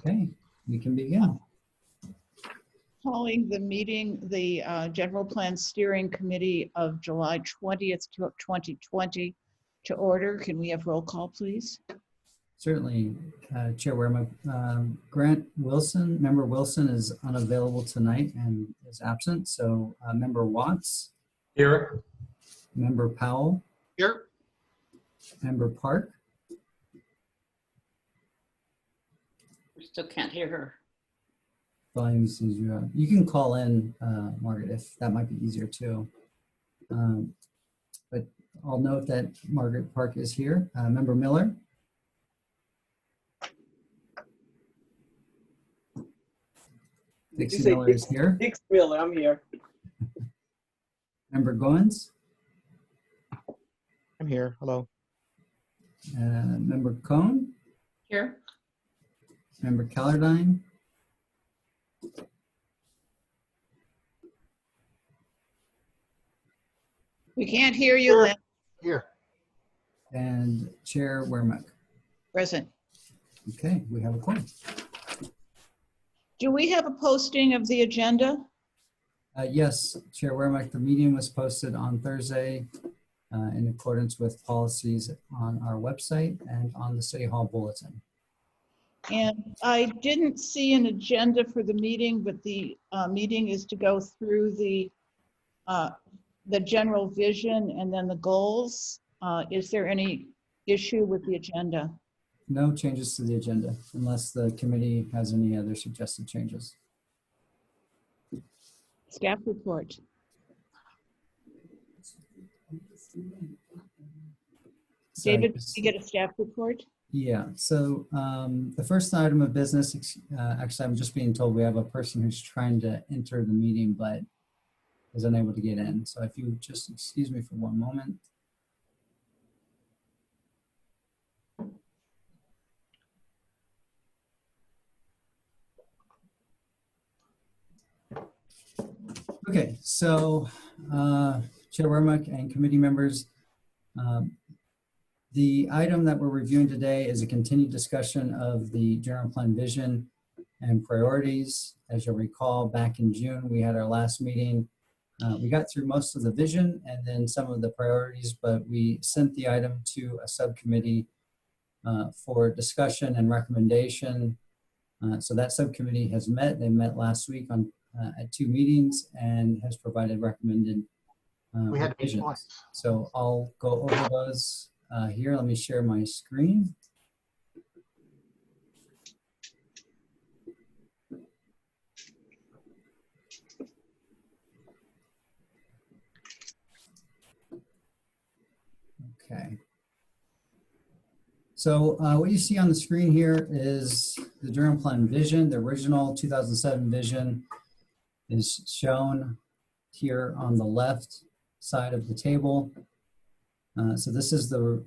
Okay, we can begin. Calling the meeting, the General Plan Steering Committee of July 20th, 2020 to order. Can we have roll call, please? Certainly, Chair Wehrma. Grant Wilson, Member Wilson is unavailable tonight and is absent. So Member Watts. Here. Member Powell. Here. Member Park. We still can't hear her. Volume seems you can call in, Margaret, if that might be easier too. But I'll note that Margaret Park is here. Member Miller. Dixie Miller is here. Dixie Miller, I'm here. Member Goins. I'm here. Hello. Member Cohn. Here. Member Callardine. We can't hear you, Lynn. Here. And Chair Wehrma. Present. Okay, we have a quorum. Do we have a posting of the agenda? Yes, Chair Wehrma, the meeting was posted on Thursday in accordance with policies on our website and on the City Hall bulletin. And I didn't see an agenda for the meeting, but the meeting is to go through the general vision and then the goals. Is there any issue with the agenda? No changes to the agenda unless the committee has any other suggested changes. Staff report. David, did you get a staff report? Yeah, so the first item of business, actually I'm just being told we have a person who's trying to enter the meeting but is unable to get in. So if you would just excuse me for one moment. Okay, so Chair Wehrma and committee members, the item that we're reviewing today is a continued discussion of the general plan vision and priorities. As you'll recall, back in June, we had our last meeting. We got through most of the vision and then some of the priorities, but we sent the item to a subcommittee for discussion and recommendation. So that subcommittee has met. They met last week at 2 meetings and has provided recommended revisions. So I'll go over those here. Let me share my screen. Okay. So what you see on the screen here is the Durham Plan vision. The original 2007 vision is shown here on the left side of the table. So this is the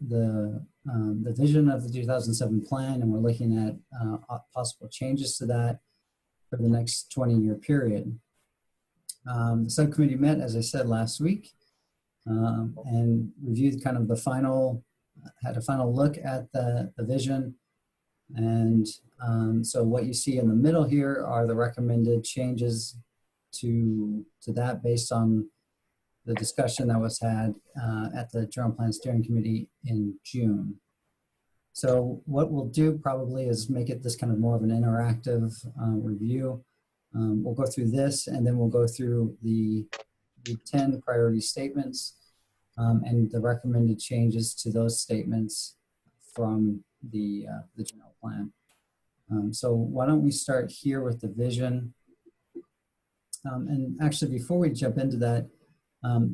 vision of the 2007 plan, and we're looking at possible changes to that for the next 20-year period. The subcommittee met, as I said, last week and reviewed kind of the had a final look at the vision. And so what you see in the middle here are the recommended changes to that based on the discussion that was had at the General Plan Steering Committee in June. So what we'll do probably is make it this kind of more of an interactive review. We'll go through this and then we'll go through the 10 priority statements and the recommended changes to those statements from the general plan. So why don't we start here with the vision. And actually, before we jump into that,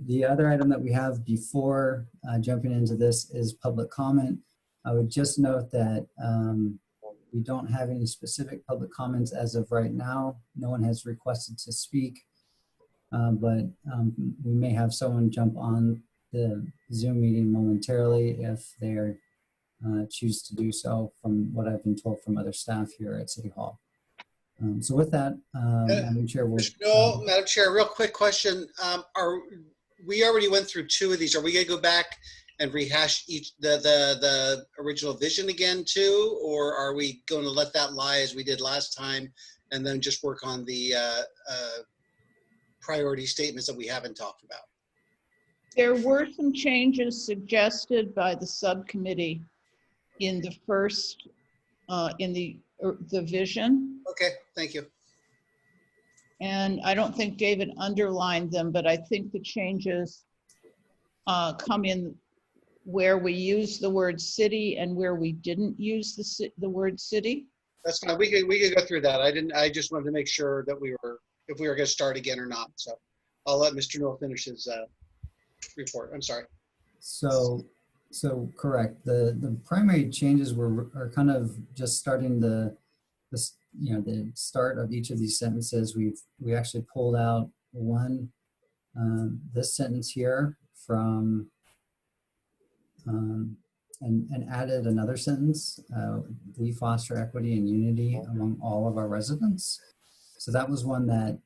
the other item that we have before jumping into this is public comment. I would just note that we don't have any specific public comments as of right now. No one has requested to speak, but we may have someone jump on the Zoom meeting momentarily if they choose to do so, from what I've been told from other staff here at City Hall. So with that, Madam Chair, Madam Chair, real quick question. We already went through 2 of these. Are we going to go back and rehash the original vision again too? Or are we going to let that lie as we did last time and then just work on the priority statements that we haven't talked about? There were some changes suggested by the subcommittee in the first, in the vision. Okay, thank you. And I don't think David underlined them, but I think the changes come in where we use the word city and where we didn't use the word city. That's fine. We could go through that. I just wanted to make sure that if we were going to start again or not. So I'll let Mr. Noel finish his report. I'm sorry. So correct. The primary changes are kind of just starting the start of each of these sentences. We actually pulled out one, this sentence here from, and added another sentence. We foster equity and unity among all of our residents. So that was one that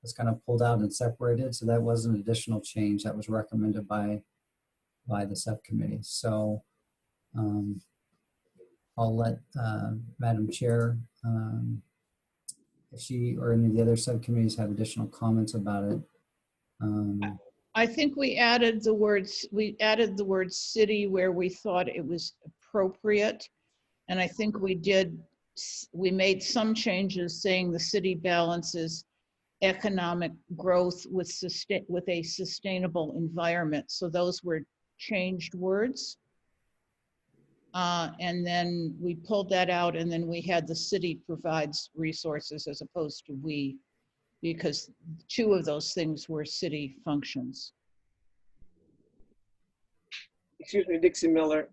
was kind of pulled out and separated. So that was an additional change that was recommended by the subcommittee. So I'll let Madam Chair, if she or any of the other subcommittees have additional comments about it. I think we added the word city where we thought it was appropriate. And I think we made some changes saying the city balances economic growth with a sustainable environment. So those were changed words. And then we pulled that out, and then we had the city provides resources as opposed to we, because two of those things were city functions. Excuse me, Dixie Miller.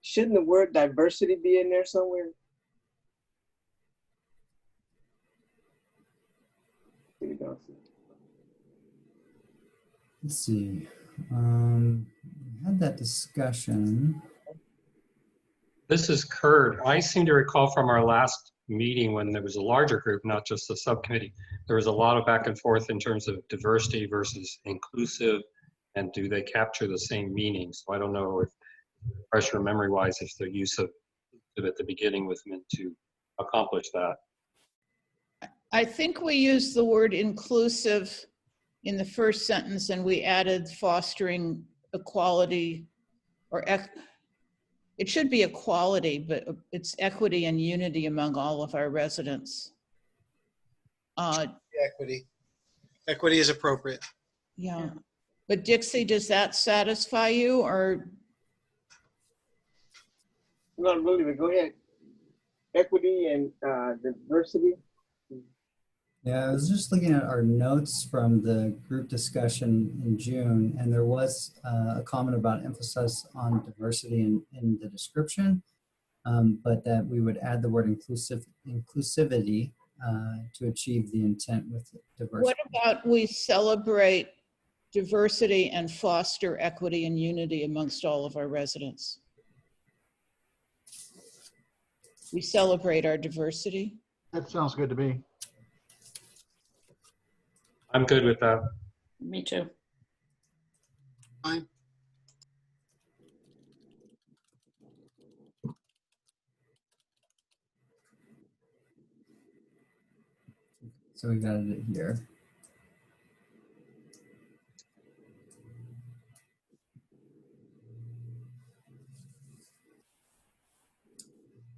Shouldn't the word diversity be in there somewhere? Let's see. We had that discussion. This is Kurt. I seem to recall from our last meeting when there was a larger group, not just the subcommittee, there was a lot of back and forth in terms of diversity versus inclusive, and do they capture the same meaning? So I don't know if, pressure memory-wise, if the use of it at the beginning was meant to accomplish that. I think we used the word inclusive in the first sentence, and we added fostering equality, or it should be equality, but it's equity and unity among all of our residents. Equity. Equity is appropriate. Yeah. But Dixie, does that satisfy you, or? Not really, but go ahead. Equity and diversity. Yeah, I was just looking at our notes from the group discussion in June, and there was a comment about emphasis on diversity in the description, but that we would add the word inclusivity to achieve the intent with diversity. What about we celebrate diversity and foster equity and unity amongst all of our residents? We celebrate our diversity. That sounds good to me. I'm good with that. Me too. Fine. So we got it here.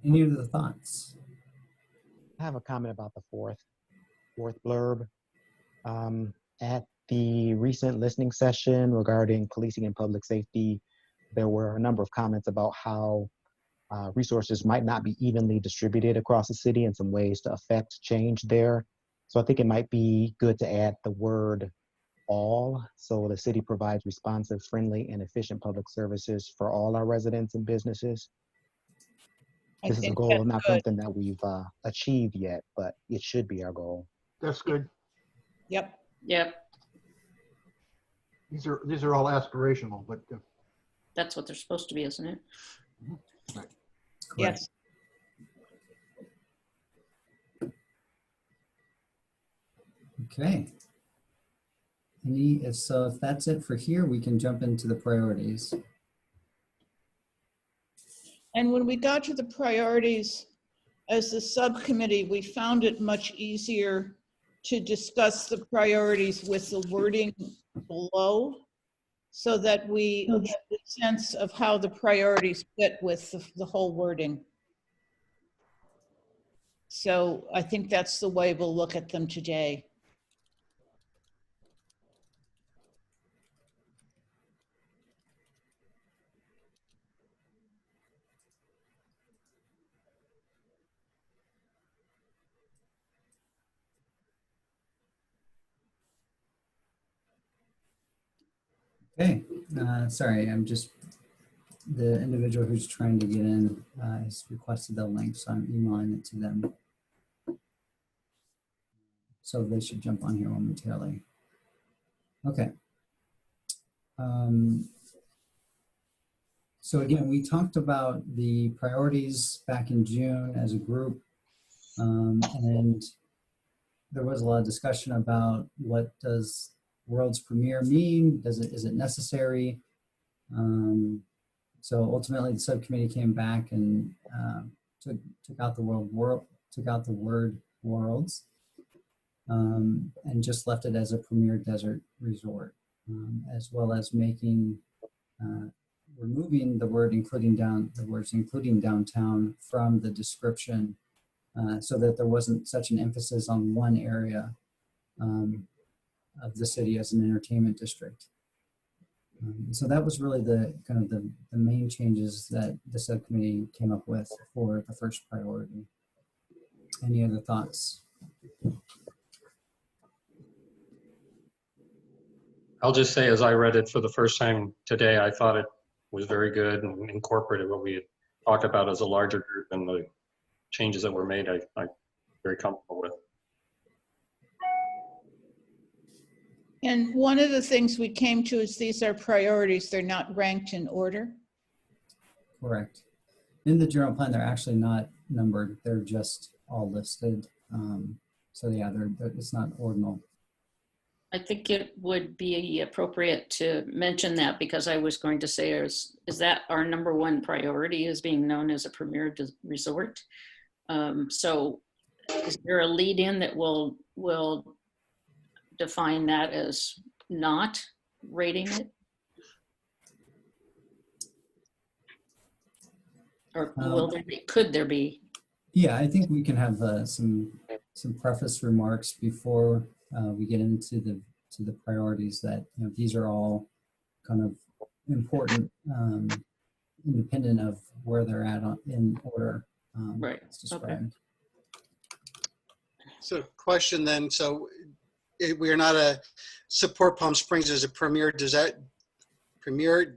Any other thoughts? I have a comment about the fourth blurb. At the recent listening session regarding policing and public safety, there were a number of comments about how resources might not be evenly distributed across the city and some ways to affect change there. So I think it might be good to add the word all. So the city provides responsive, friendly, and efficient public services for all our residents and businesses. This is a goal, not something that we've achieved yet, but it should be our goal. That's good. Yep. Yep. These are all aspirational, but That's what they're supposed to be, isn't it? Correct. Yes. Okay. If that's it for here, we can jump into the priorities. And when we got to the priorities, as the subcommittee, we found it much easier to discuss the priorities with the wording below so that we get the sense of how the priorities fit with the whole wording. So I think that's the way we'll look at them today. Okay, sorry, the individual who's trying to get in has requested the link, so I'm emailing it to them. So they should jump on here momentarily. Okay. So again, we talked about the priorities back in June as a group, and there was a lot of discussion about what does world's premiere mean? Is it necessary? So ultimately, the subcommittee came back and took out the word worlds, and just left it as a premier desert resort, as well as removing the words including downtown from the description, so that there wasn't such an emphasis on one area of the city as an entertainment district. So that was really the main changes that the subcommittee came up with for the first priority. Any other thoughts? I'll just say, as I read it for the first time today, I thought it was very good and incorporated what we had talked about as a larger group, and the changes that were made, I'm very comfortable with. And one of the things we came to is these are priorities. They're not ranked in order. Correct. In the general plan, they're actually not numbered. They're just all listed. So yeah, it's not ordinal. I think it would be appropriate to mention that, because I was going to say, is that our number one priority, is being known as a premier resort? So is there a lead in that will define that as not rating it? Or could there be? Yeah, I think we can have some preface remarks before we get into the priorities that, these are all kind of important, independent of where they're at in order. Right. As described. So question then, so we are not a support Palm Springs as a premier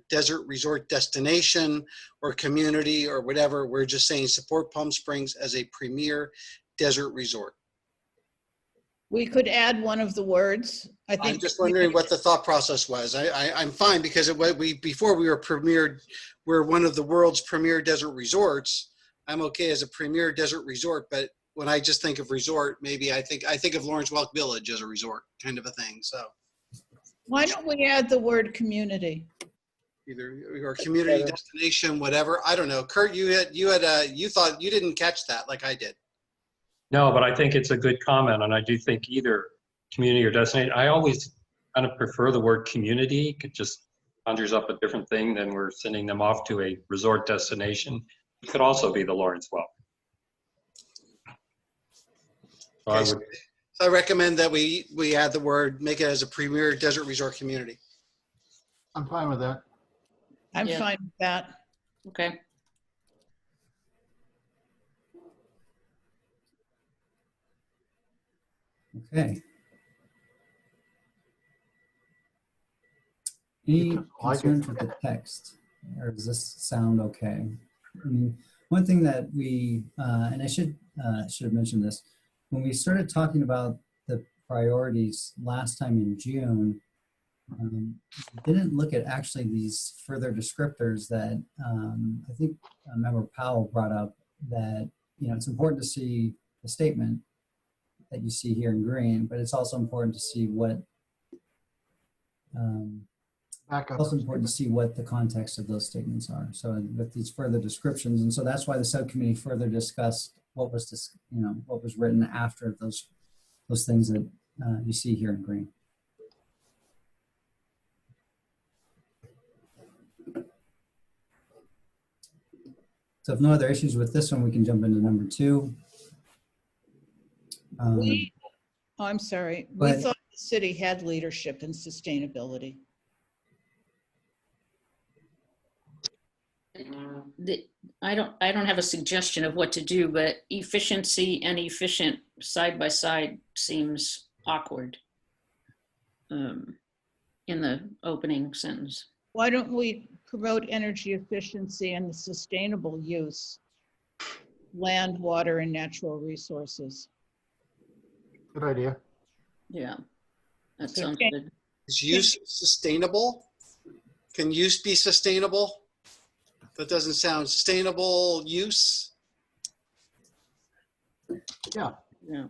desert resort destination or community or whatever. We're just saying support Palm Springs as a premier desert resort. We could add one of the words. I think I'm just wondering what the thought process was. I'm fine, because before we we're one of the world's premier desert resorts. I'm okay as a premier desert resort, but when I just think of resort, maybe I think of Lawrence Welk Village as a resort kind of a thing. So why don't we add the word community? Either or community destination, whatever. I don't know. Kurt, you thought you didn't catch that like I did. No, but I think it's a good comment, and I do think either community or destination. I always kind of prefer the word community. It just conjures up a different thing than we're sending them off to a resort destination. It could also be the Lawrence Welk. So Okay, so I recommend that we add the word, make it as a premier desert resort community. I'm fine with that. I'm Yeah. fine with that. Okay. Okay. Any concerns with the text, or does this sound okay? I mean, one thing that we, and I should have mentioned this, when we started talking about the priorities last time in June, didn't look at actually these further descriptors that I think Member Powell brought up, that it's important to see the statement that you see here in green, but it's also important to see what Back up. also important to see what the context of those statements are. So with these further descriptions, and so that's why the subcommittee further discussed what was what was written after those things that you see here in green. So if no other issues with this one, we can jump into number 2. I'm sorry. We But- thought the city had leadership in sustainability. I don't have a suggestion of what to do, but efficiency and efficient side by side seems awkward in the opening sentence. Why don't we promote energy efficiency and the sustainable use, land, water, and natural resources? Good idea. Yeah, that So sounds change- good. Is use sustainable? Can use be sustainable? That doesn't sound sustainable use. Yeah. Yeah,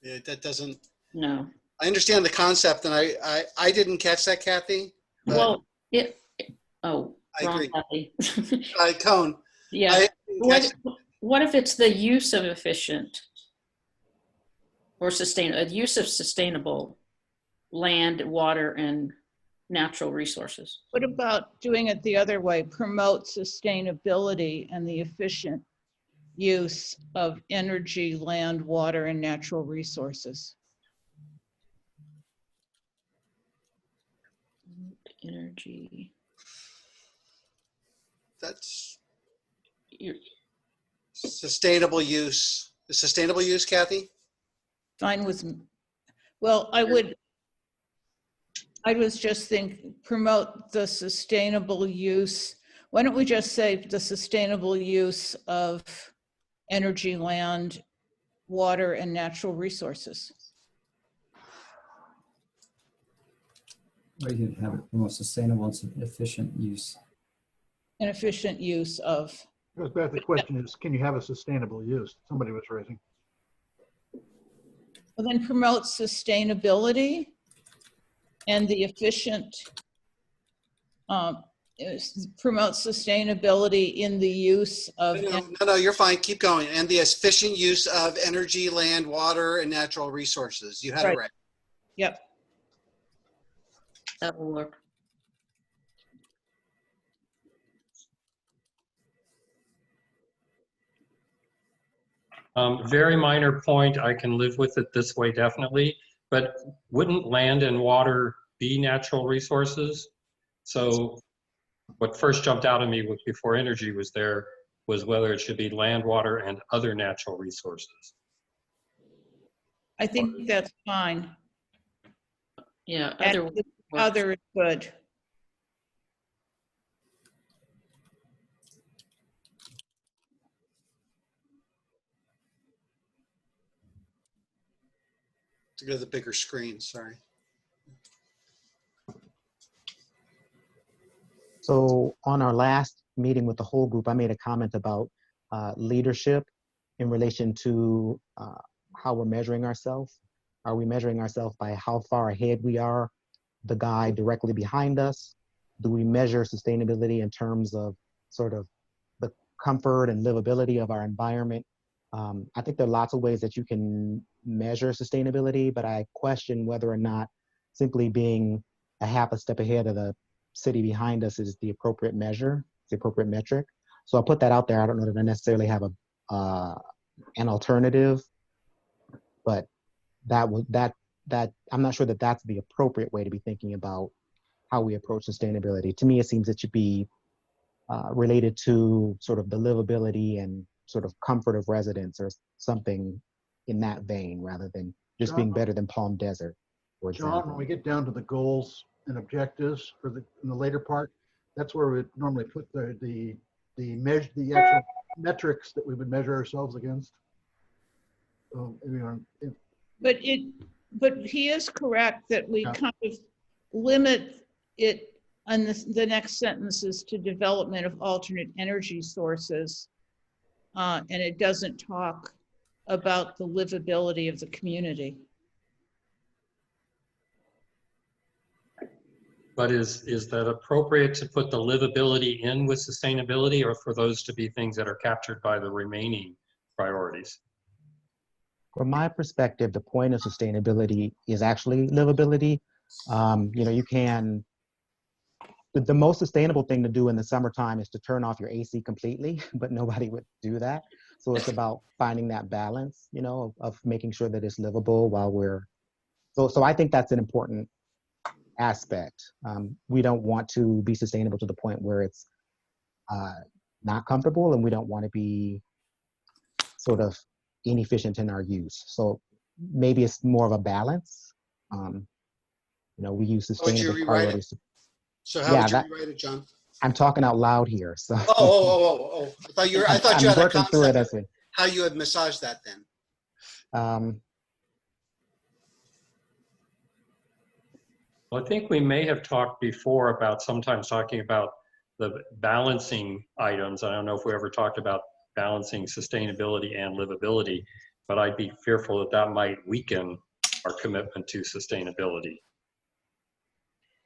That doesn't, no. I understand the concept and I didn't catch that, Kathy. But Well, oh, I wrong agree. copy. Cone. Yeah. I didn't catch What if it's the use of efficient or use of sustainable land, water, and natural resources? What about doing it the other way? Promote sustainability and the efficient use of energy, land, water, and natural resources. Energy. That's You're- sustainable use. Is sustainable use, Kathy? Fine with, well, I was just thinking, promote the sustainable use. Why don't we just say the sustainable use of energy, land, water, and natural resources? Or you could have it promote sustainable and efficient use. And efficient use of, Goes back to the question is, can you have a sustainable use? Somebody was raising. well, then promote sustainability and the efficient, promote sustainability in the use of, No, you're fine. Keep going. And the efficient use of energy, land, water, and natural resources. You had it Right. right. yep. That will work. Very minor point. I can live with it this way, definitely. But wouldn't land and water be natural resources? So what first jumped out at me before energy was there was whether it should be land, water, and other natural resources. I think that's fine. Yeah, Other is good. To go to the bigger screen, sorry. So on our last meeting with the whole group, I made a comment about leadership in relation to how we're measuring ourselves. Are we measuring ourselves by how far ahead we are, the guy directly behind us? Do we measure sustainability in terms of sort of the comfort and livability of our environment? I think there are lots of ways that you can measure sustainability, but I question whether or not simply being a half a step ahead of the city behind us is the appropriate measure, the appropriate metric. So I'll put that out there. I don't know that I necessarily have an alternative, but that I'm not sure that that's the appropriate way to be thinking about how we approach sustainability. To me, it seems it should be related to sort of the livability and sort of comfort of residents or something in that vein, rather than just being better than Palm Desert, for example. John, when we get down to the goals and objectives for in the later part, that's where we normally put the actual metrics that we would measure ourselves against. So, But he is correct that we Yeah. kind of limit it on the next sentences to development of alternate energy sources. And it doesn't talk about the livability of the community. But is that appropriate to put the livability in with sustainability, or for those to be things that are captured by the remaining priorities? From my perspective, the point of sustainability is actually livability. You can, the most sustainable thing to do in the summertime is to turn off your AC completely, but nobody would do that. So it's about finding that balance, of making sure that it's livable while so I think that's an important aspect. We don't want to be sustainable to the point where it's not comfortable, and we don't want to be sort of inefficient in our use. So maybe it's more of a balance. We use How would you sustainable rewrite it? priorities. So how Yeah, would you that, rewrite it, John? I'm talking out loud here, so Oh. I thought you I'm had a working through it concept as of how you had massaged that then. Well, I think we may have talked before about sometimes talking about the balancing items. I don't know if we ever talked about balancing sustainability and livability, but I'd be fearful that might weaken our commitment to sustainability.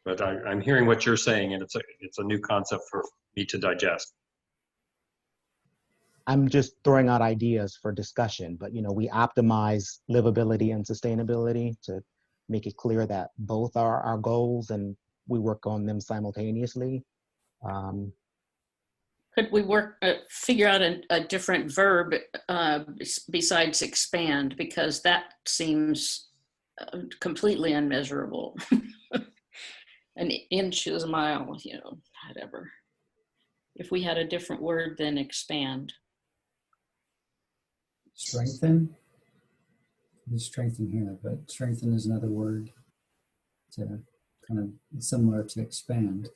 But I'm hearing what you're saying, and it's a new concept for me to digest. I'm just throwing out ideas for discussion, but we optimize livability and sustainability to make it clear that both are our goals and we work on them simultaneously. Could we figure out a different verb besides expand, because that seems completely unmeasurable. An inch is a mile, whatever. If we had a different word than expand. Strengthen. There's strengthen here, but strengthen is another word to kind of similar to expand.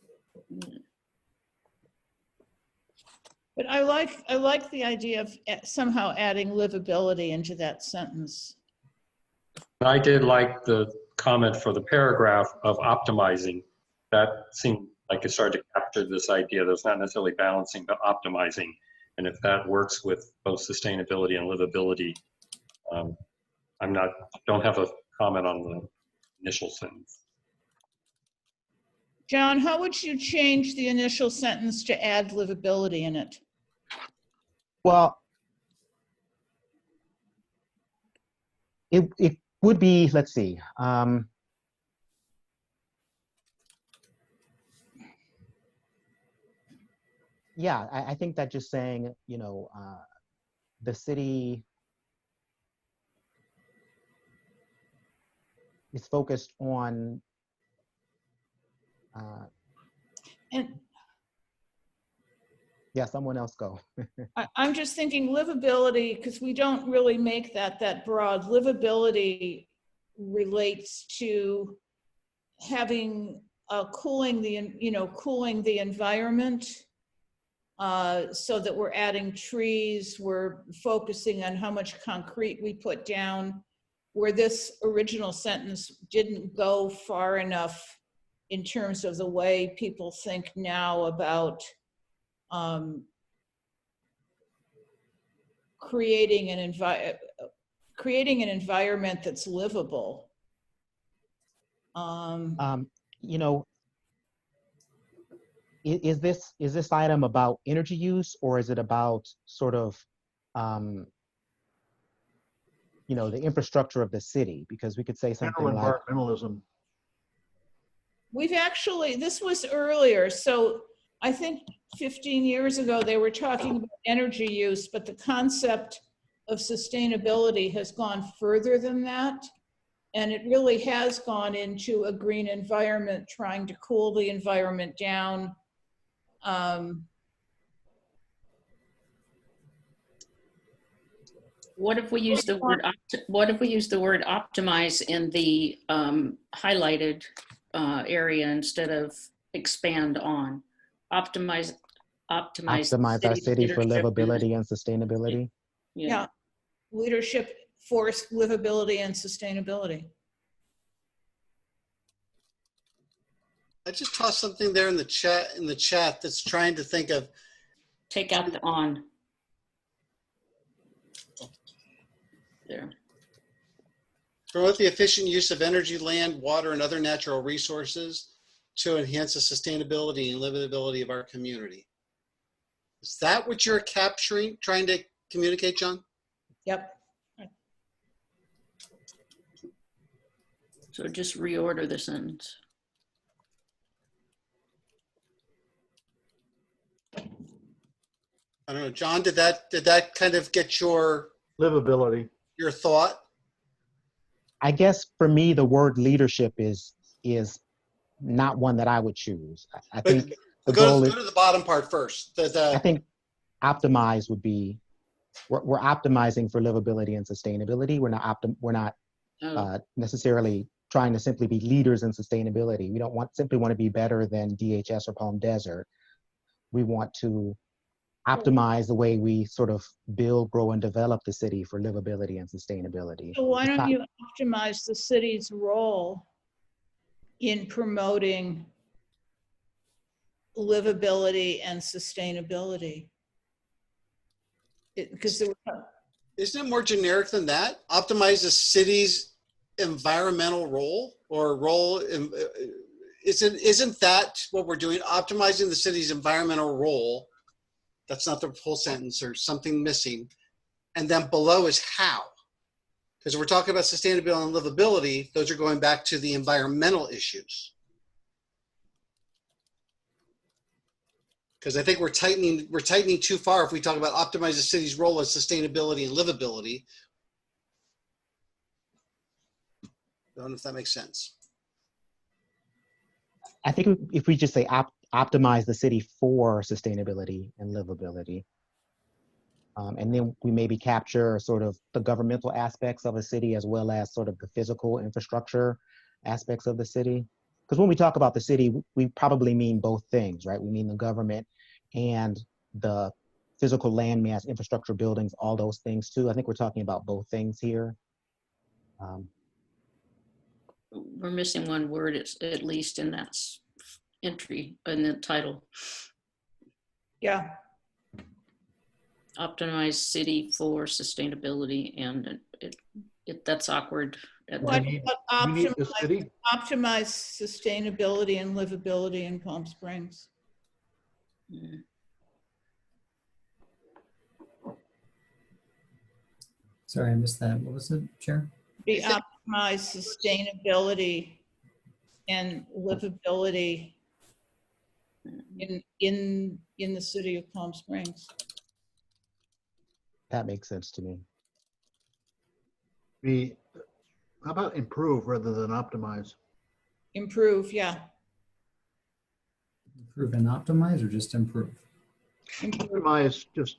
But I like the idea of somehow adding livability into that sentence. I did like the comment for the paragraph of optimizing. That seemed like it started to capture this idea. There's not necessarily balancing, but optimizing. And if that works with both sustainability and livability, don't have a comment on the initial sentence. John, how would you change the initial sentence to add livability in it? Well, it would be, let's see. Yeah, I think that just saying, the city is focused on And yeah, someone else go. I'm just thinking livability, because we don't really make that broad. Livability relates to having cooling the environment, so that we're adding trees, we're focusing on how much concrete we put down, where this original sentence didn't go far enough in terms of the way people think now about creating an environment that's livable. Is this item about energy use, or is it about sort of the infrastructure of the city? Because we could say something General like environmentalism. This was earlier, so I think 15 years ago they were talking about energy use, but the concept of sustainability has gone further than that. And it really has gone into a green environment, trying to cool the environment down. What if we use the word optimize in the highlighted area instead of expand on? Optimize our city for livability and sustainability. Yeah, leadership for livability and sustainability. I just tossed something there in the chat that's trying to think of. Take out the on. There. Promote the efficient use of energy, land, water, and other natural resources to enhance the sustainability and livability of our community. Is that what you're capturing, trying to communicate, John? Yep. So just reorder the sentence. I don't know, John, did that kind of get your thought? I guess for me, the word leadership is not one that I would choose. I But think the go goal is, to the bottom part first. I think optimize would be, we're optimizing for livability and sustainability. We're not Oh, necessarily trying to simply be leaders in sustainability. We don't simply want to be better than DHS or Palm Desert. We want to optimize the way we sort of build, grow, and develop the city for livability and sustainability. So why It's don't not- you optimize the city's role in promoting livability and sustainability? Because Isn't it more generic than that? Optimize the city's environmental role or role in, isn't that what we're doing? Optimizing the city's environmental role. That's not the whole sentence, or something missing. And then below is how. Because we're talking about sustainability and livability, those are going back to the environmental issues. Because I think we're tightening too far if we talk about optimize the city's role as sustainability and livability. I don't know if that makes sense. I think if we just say optimize the city for sustainability and livability, and then we maybe capture sort of the governmental aspects of a city as well as sort of the physical infrastructure aspects of the city. Because when we talk about the city, we probably mean both things, right? We mean the government and the physical landmass, infrastructure, buildings, all those things too. I think we're talking about both things here. we're missing one word, it's at least in that entry in the title. yeah, Optimize city for sustainability, and that's awkward. What We about need the city. optimize sustainability and livability in Palm Springs? Mm. Sorry, I missed that. What was it, Chair? Be optimize sustainability and livability in the city of Palm Springs. That makes sense to me. How about improve rather than optimize? Improve, yeah. Improve and optimize, or just improve? Optimize just,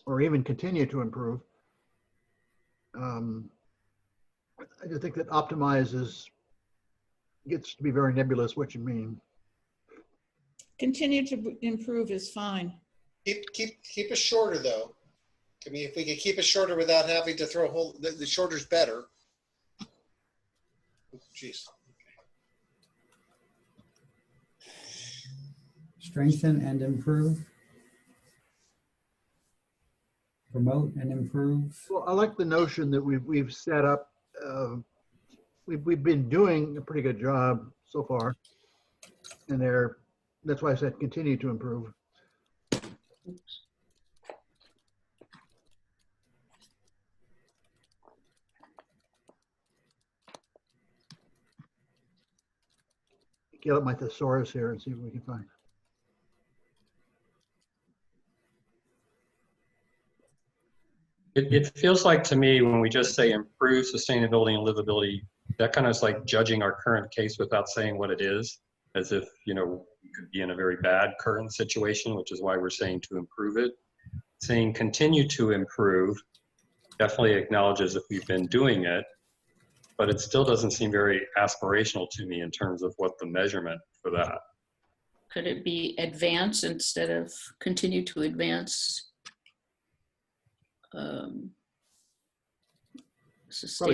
or even continue to improve. I just think that optimize gets to be very nebulous what you mean. Continue to improve is fine. Keep it shorter though. I mean, if we could keep it shorter without having to throw a whole, the shorter's better. Jeez. Strengthen and improve. Promote and improve. Well, I like the notion that we've set up. We've been doing a pretty good job so far, and that's why I said continue to improve. Get up my thesaurus here and see what we can find. It feels like to me when we just say improve sustainability and livability, that kind of is like judging our current case without saying what it is, as if, we could be in a very bad current situation, which is why we're saying to improve it. Saying continue to improve definitely acknowledges that we've been doing it, but it still doesn't seem very aspirational to me in terms of what the measurement for that. Could it be advance instead of continue to advance? Probably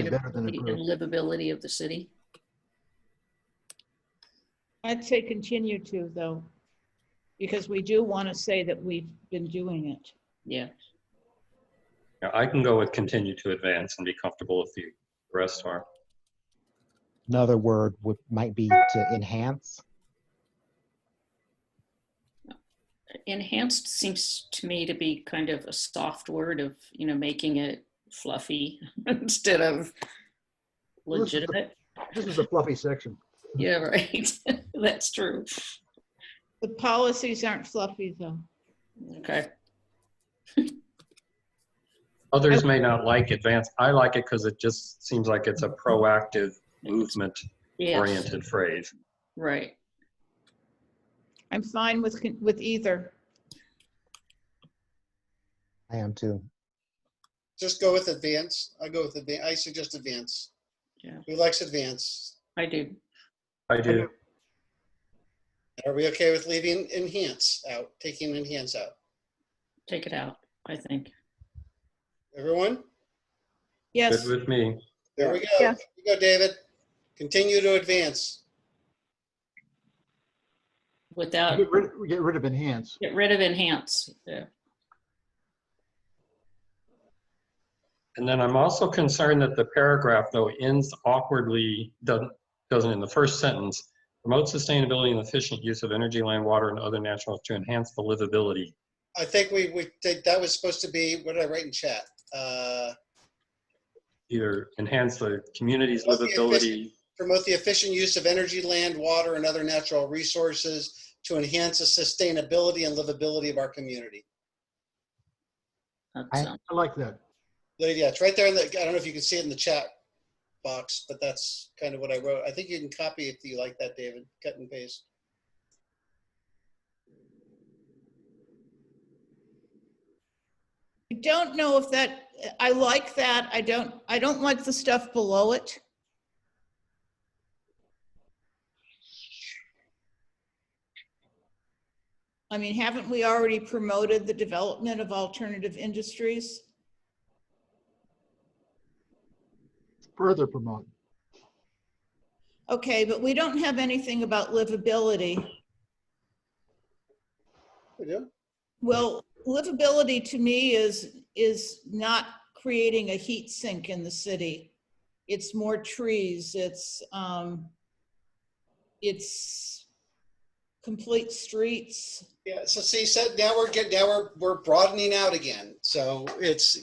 better than Sustainability and improve. livability of the city. I'd say continue to, though, because we do want to say that we've been doing it. Yeah. I can go with continue to advance and be comfortable if the rest are. another word might be to enhance. Enhanced seems to me to be kind of a soft word of, making it fluffy instead of legitimate. This is the fluffy section. Yeah, right. That's true. The policies aren't fluffy though. Okay. Others may not like advanced. I like it because it just seems like it's a proactive, movement-oriented Yes, phrase. right. I'm fine with either. I am too. Just go with advance. I go with advance. I suggest advance. Yeah, Who likes advance? I do. I do. Are we okay with leaving enhance out, taking enhance out? Take it out, I think. Everyone? Yes. Good with me. There we go. Yeah. Here we go, David. Continue to advance. Without, Get rid of enhance. get rid of enhance. Yeah. And then I'm also concerned that the paragraph, though, ends awkwardly, doesn't in the first sentence, promote sustainability and efficient use of energy, land, water, and other naturals to enhance the livability. I think that was supposed to be, what did I write in chat? Either enhance the community's livability. Promote the efficient use of energy, land, water, and other natural resources to enhance the sustainability and livability of our community. That's, I like that. Yeah, it's right there in the, I don't know if you can see it in the chat box, but that's kind of what I wrote. I think you can copy if you like that, David, cut and paste. I don't know if that, I like that. I don't like the stuff below it. I mean, haven't we already promoted the development of alternative industries? Further promote. Okay, but we don't have anything about livability. We do? Well, livability to me is not creating a heat sink in the city. It's more trees. It's complete streets. Yeah, so see, now we're broadening out again. So it's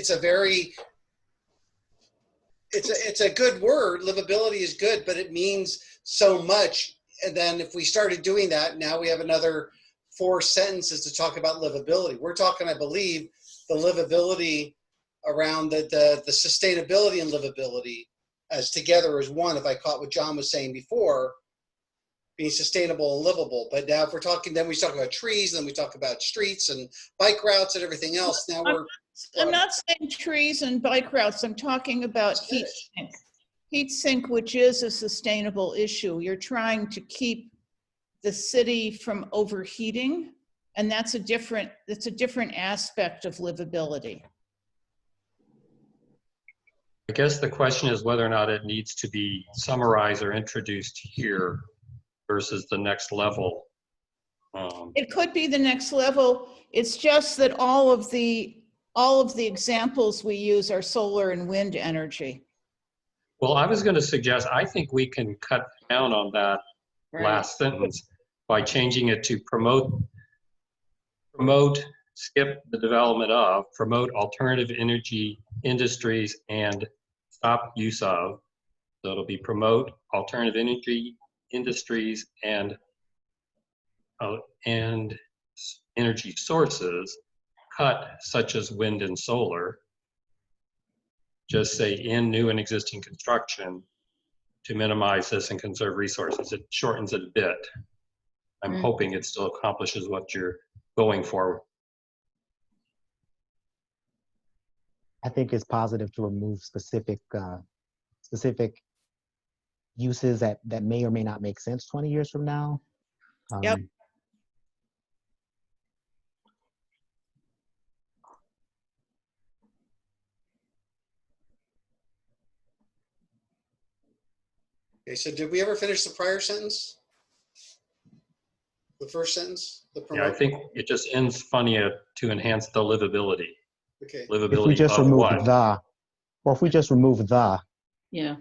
a very, it's a good word. Livability is good, but it means so much. And then if we started doing that, now we have another 4 sentences to talk about livability. We're talking, I believe, the livability around the sustainability and livability as together as one, if I caught what John was saying before, being sustainable and livable. But now if we're talking, then we talk about trees, then we talk about streets and bike routes and everything else. Now I'm not saying trees and bike routes. I'm talking about heat sink. Heat sink, which is a sustainable issue. You're trying to keep the city from overheating, and that's a different aspect of livability. I guess the question is whether or not it needs to be summarized or introduced here versus the next level. It could be the next level. It's just that all of the examples we use are solar and wind energy. Well, I was going to suggest, I think we can cut down on that right. last sentence by changing it to promote, skip the development of, promote alternative energy industries and stop use of. So it'll be promote alternative energy industries and energy sources, cut such as wind and solar. Just say in new and existing construction to minimize this and conserve resources. It shortens it a bit. I'm hoping it still accomplishes what you're going for. I think it's positive to remove specific uses that may or may not make sense 20 years from now. Yep. Okay, so did we ever finish the prior sentence? The first sentence? Yeah, I think it just ends funny to enhance the livability. Okay. Livability If we just of remove what? the, or if we just remove the, Yeah.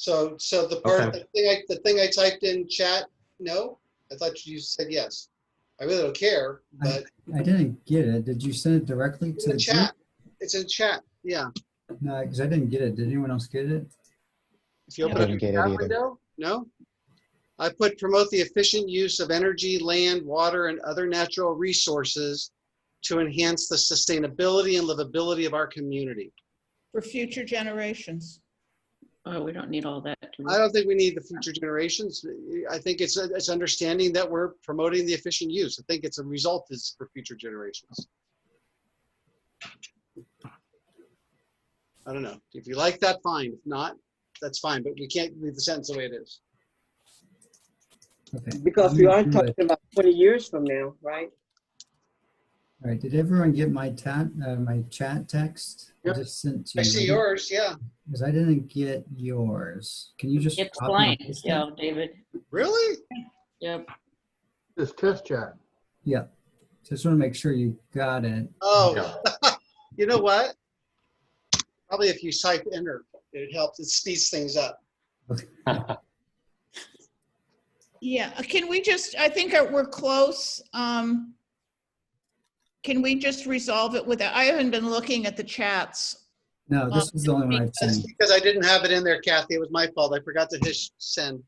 So the part, Okay. the thing I typed in chat, no? I thought you said yes. I really don't care, but I didn't get it. Did you send it directly it's to in the the group? chat. It's in chat, yeah. No, because I didn't get it. Did anyone else get it? If you Yeah. open up Didn't your get it chat either. window, no? I put promote the efficient use of energy, land, water, and other natural resources to enhance the sustainability and livability of our community. For future generations. Oh, we don't need all that. do we? I don't think we need the future generations. I think it's understanding that we're promoting the efficient use. I think it's a result is for future generations. I don't know. If you like that, fine. If not, that's fine. But we can't leave the sentence the way it is. Okay. Because I'm we gonna are do talking it. about 20 years from now, right? All right. Did everyone get my chat text? Yep. I just sent to I you. see yours, yeah. Because I didn't get yours. Can you just It's copy blank, and paste it? yeah, David. Really? Yep. This test chat. Yeah. Just want to make sure you got it. Oh, you know what? Probably if you type enter, it helps. It speeds things up. Yeah, can we just, I think we're close. Can we just resolve it with, I haven't been looking at the chats. No, this was the only one I've That's seen. because I didn't have it in there, Kathy. It was my fault. I forgot to hit send.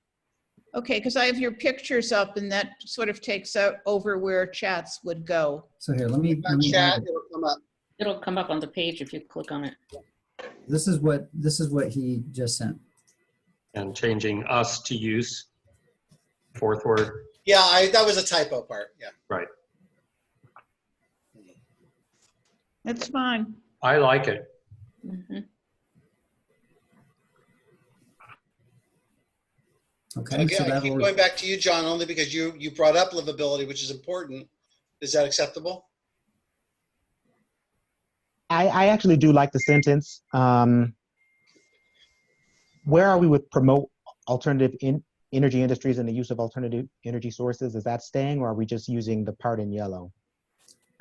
Okay, because I have your pictures up and that sort of takes out over where chats would go. So here, let me On add chat, it. it'll come up. It'll come up on the page if you click on it. This is what he just sent. And changing us to use, fourth word. Yeah, that was a typo part. Yeah. Right. That's fine. I like it. Mhm. Okay, Okay, so I that keep will, going back to you, John, only because you brought up livability, which is important. Is that acceptable? I actually do like the sentence. Where are we with promote alternative energy industries and the use of alternative energy sources? Is that staying, or are we just using the part in yellow?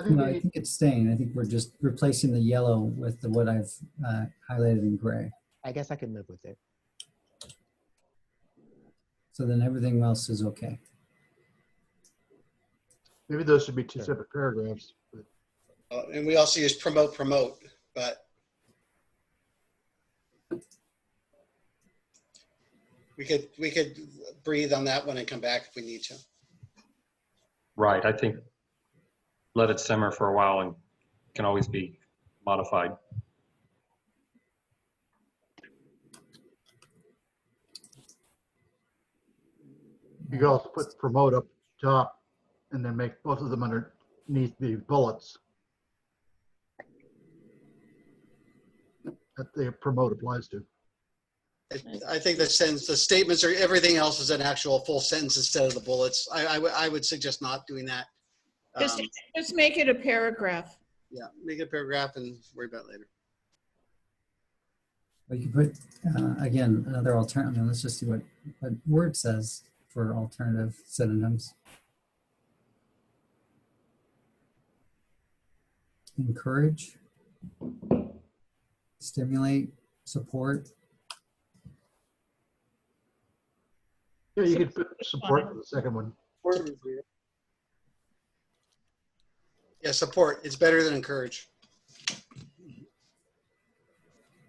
no, I think it's staying. I think we're just replacing the yellow with what I've highlighted in gray. I guess I can live with it. So then everything else is okay. Maybe those should be two separate paragraphs. But And we also use promote, but we could breathe on that one and come back if we need to. Right. I think let it simmer for a while and can always be modified. you could also put promote up top and then make both of them underneath the bullets. That the promote applies to. I think the sentence, the statements are, everything else is an actual full sentence instead of the bullets. I would suggest not doing that. Just make it a paragraph. Yeah, make it a paragraph and worry about it later. But you put, again, another alternative. Let's just see what Word says for alternative synonyms. Encourage, stimulate, support. Yeah, you could put support for the second one. Yeah, support. It's better than encourage.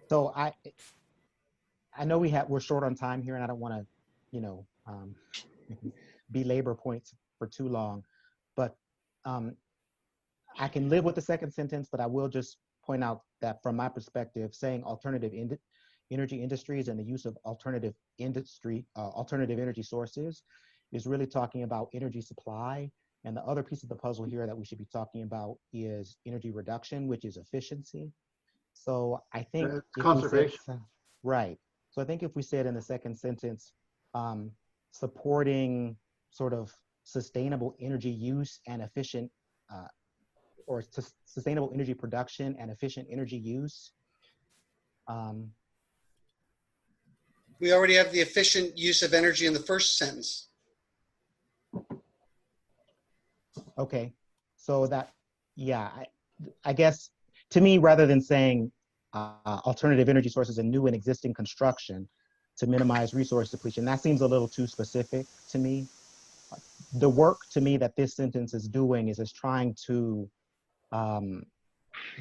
So I know we're short on time here, and I don't want to, belabor points for too long, but I can live with the second sentence, but I will just point out that from my perspective, saying alternative energy industries and the use of alternative energy sources is really talking about energy supply. And the other piece of the puzzle here that we should be talking about is energy reduction, which is efficiency. So I think conservation. Right. So I think if we said in the second sentence, supporting sort of sustainable energy use and efficient, or sustainable energy production and efficient energy use. We already have the efficient use of energy in the first sentence. Okay, so that, yeah, I guess to me, rather than saying alternative energy sources in new and existing construction, to minimize resource depletion. That seems a little too specific to me. The work to me that this sentence is doing is it's trying to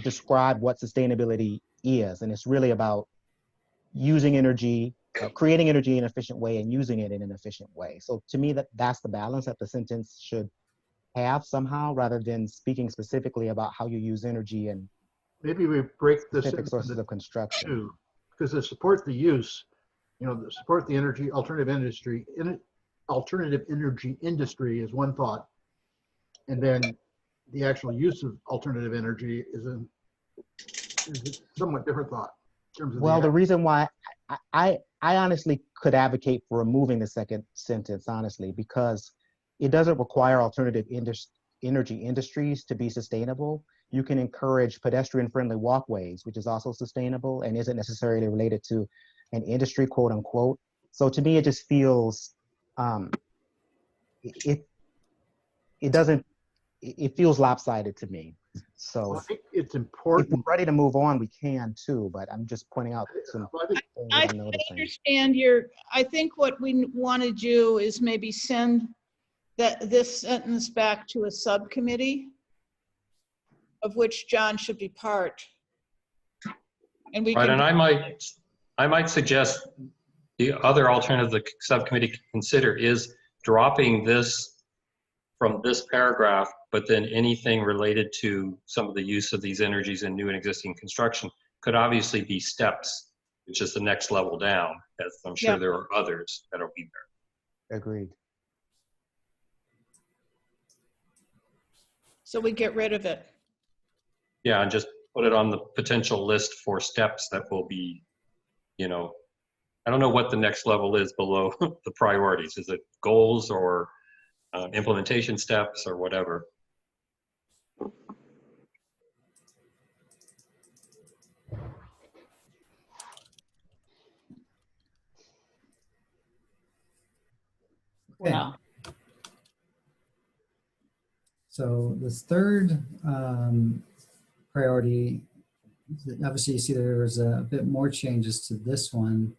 describe what sustainability is. And it's really about using energy, creating energy in an efficient way and using it in an efficient way. So to me, that's the balance that the sentence should have somehow, rather than speaking specifically about how you use energy and Maybe we break this specific into sources of construction. two, because to support the use, to support the energy alternative industry, alternative energy industry is one thought, and then the actual use of alternative energy is a somewhat different thought in terms of Well, the reason why I honestly could advocate for removing the second sentence, honestly, because it doesn't require alternative energy industries to be sustainable. You can encourage pedestrian-friendly walkways, which is also sustainable and isn't necessarily related to an industry, quote unquote. So to me, it just feels it feels lopsided to me. So I think it's if important. we're ready to move on, we can too, but I'm just pointing out some I think things I that I'm noticing. understand I think what we want to do is maybe send this sentence back to a subcommittee, of which John should be part. And we Right, can, and I might suggest the other alternative the subcommittee can consider is dropping this from this paragraph, but then anything related to some of the use of these energies in new and existing construction could obviously be steps, which is the next level down, as I'm sure there are others that'll be there. Agreed. so we get rid of it. Yeah, and just put it on the potential list for steps that will be, I don't know what the next level is below the priorities. Is it goals or implementation steps or whatever? Okay. Wow. So this third priority, obviously you see there's a bit more changes to this one.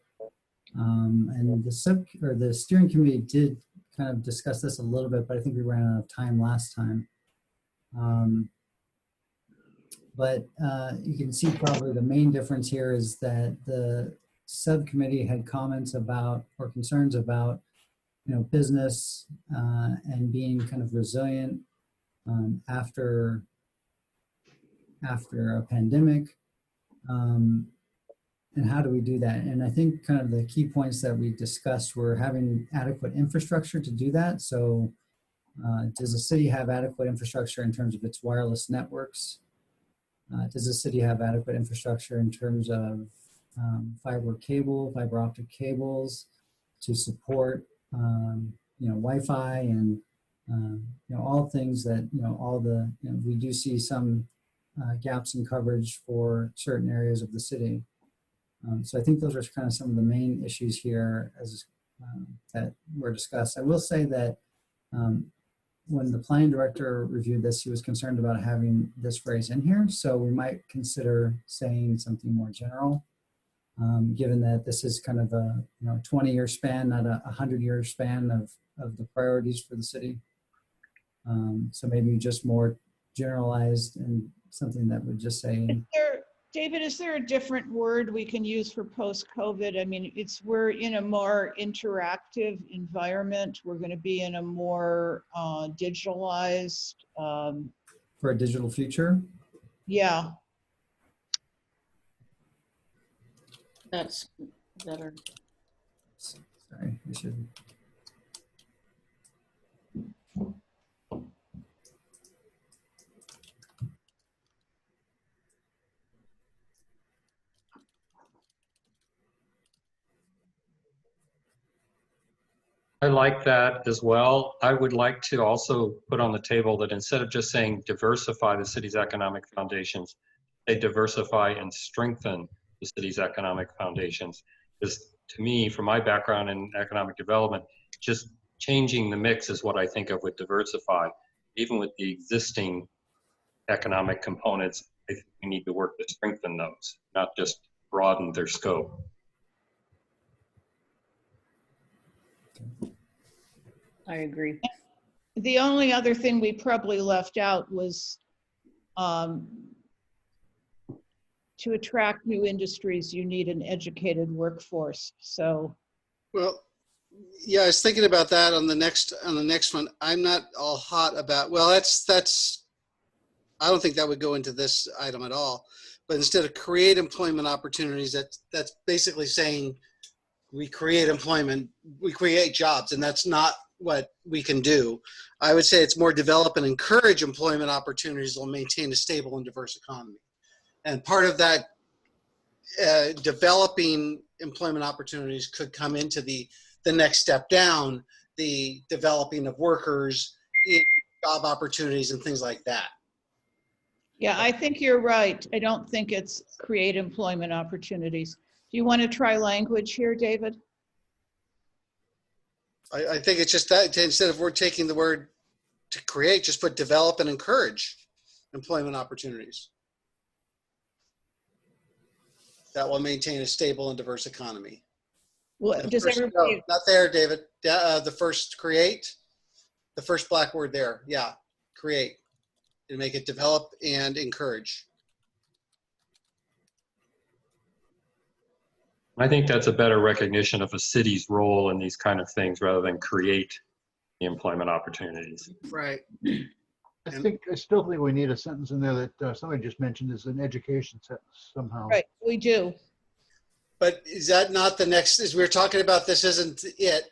And the steering committee did kind of discuss this a little bit, but I think we ran out of time last time. But you can see probably the main difference here is that the subcommittee had comments about or concerns about business and being kind of resilient after a pandemic. And how do we do that? And I think kind of the key points that we discussed were having adequate infrastructure to do that. So does the city have adequate infrastructure in terms of its wireless networks? Does the city have adequate infrastructure in terms of fiber optic cables to support Wi-Fi and all things that we do see some gaps in coverage for certain areas of the city. So I think those are kind of some of the main issues here that were discussed. I will say that when the planning director reviewed this, he was concerned about having this phrase in here. So we might consider saying something more general, given that this is kind of a 20-year span, not a 100-year span of the priorities for the city. So maybe just more generalized and something that would just say. David, is there a different word we can use for post-COVID? I mean, we're in a more interactive environment. We're going to be in a more digitalized. For a digital future? Yeah. That's better. Sorry, I should. I like that as well. I would like to also put on the table that instead of just saying diversify the city's economic foundations, they diversify and strengthen the city's economic foundations. Because to me, from my background in economic development, just changing the mix is what I think of with diversify. Even with the existing economic components, I think we need to work to strengthen those, not just broaden their scope. I agree. The only other thing we probably left out was to attract new industries, you need an educated workforce. So, Well, yeah, I was thinking about that on the next one. I'm not all hot about, well, that's, I don't think that would go into this item at all. But instead of create employment opportunities, that's basically saying we create employment, we create jobs, and that's not what we can do. I would say it's more develop and encourage employment opportunities that will maintain a stable and diverse economy. And part of that developing employment opportunities could come into the next step down, the developing of workers, job opportunities, and things like that. yeah, I think you're right. I don't think it's create employment opportunities. Do you want to try language here, David? I think it's just that instead of we're taking the word to create, just put develop and encourage employment opportunities that will maintain a stable and diverse economy. Well, does First, everybody? no, not there, David. The first create, the first black word there. Yeah, create. And make it develop and encourage. I think that's a better recognition of a city's role in these kind of things rather than create the employment opportunities. Right. I still think we need a sentence in there that somebody just mentioned is an education sentence somehow. Right, we do. But is that not the next, as we were talking about, this isn't it,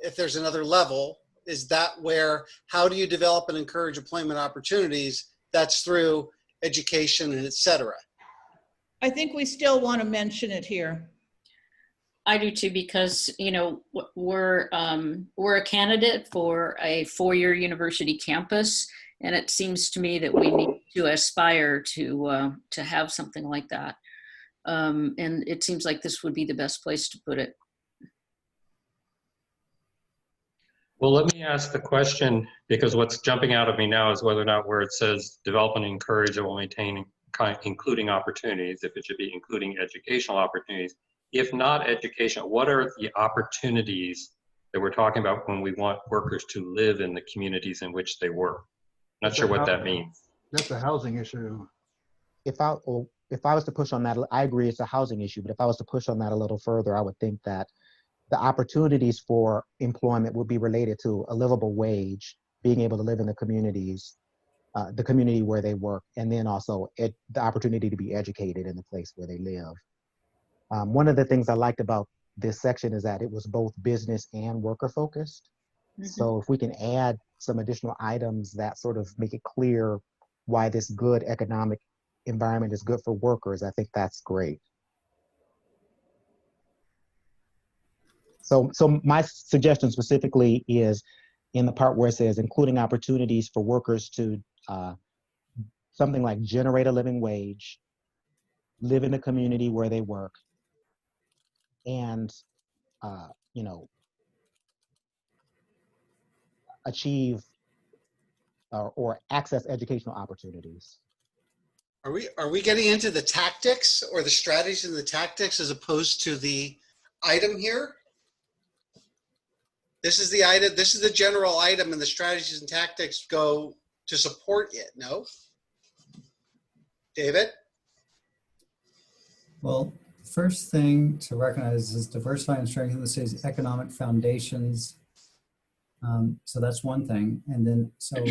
if there's another level, is that where, how do you develop and encourage employment opportunities? That's through education and et cetera. I think we still want to mention it here. I do too, because, you know, we're a candidate for a four-year university campus, and it seems to me that we need to aspire to have something like that. And it seems like this would be the best place to put it. Well, let me ask the question, because what's jumping out at me now is whether or not where it says develop and encourage, it will maintain including opportunities, if it should be including educational opportunities. If not education, what are the opportunities that we're talking about when we want workers to live in the communities in which they work? Not sure what that means. That's a housing issue. If I was to push on that, I agree it's a housing issue, but if I was to push on that a little further, I would think that the opportunities for employment would be related to a livable wage, being able to live in the communities, the community where they work, and then also the opportunity to be educated in the place where they live. One of the things I liked about this section is that it was both business and worker focused. Mm-hmm. So if we can add some additional items that sort of make it clear why this good economic environment is good for workers, I think that's great. So my suggestion specifically is in the part where it says including opportunities for workers to something like generate a living wage, live in the community where they work, and achieve or access educational opportunities. Are we getting into the tactics or the strategies and the tactics as opposed to the item here? This is the item, this is the general item, and the strategies and tactics go to support it, no? David? Well, first thing to recognize is diversify and strengthen the city's economic foundations. So that's one thing. And then, so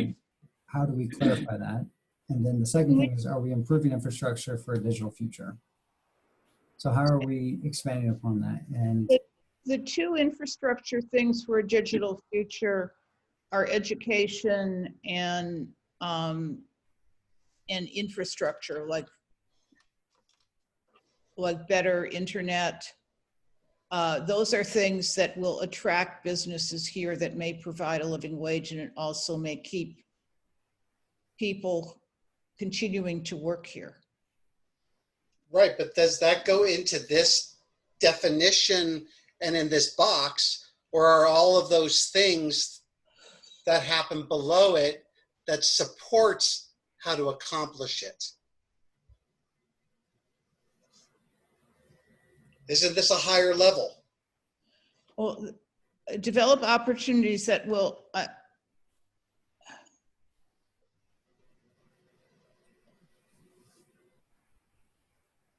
how do we clarify that? And then the second thing is, are we improving infrastructure for a digital future? So how are we expanding upon that? And the two infrastructure things for a digital future are education and infrastructure, like better internet. Those are things that will attract businesses here that may provide a living wage, and it also may keep people continuing to work here. Right, but does that go into this definition and in this box, or are all of those things that happen below it that supports how to accomplish it? Isn't this a higher level? Well, develop opportunities that will,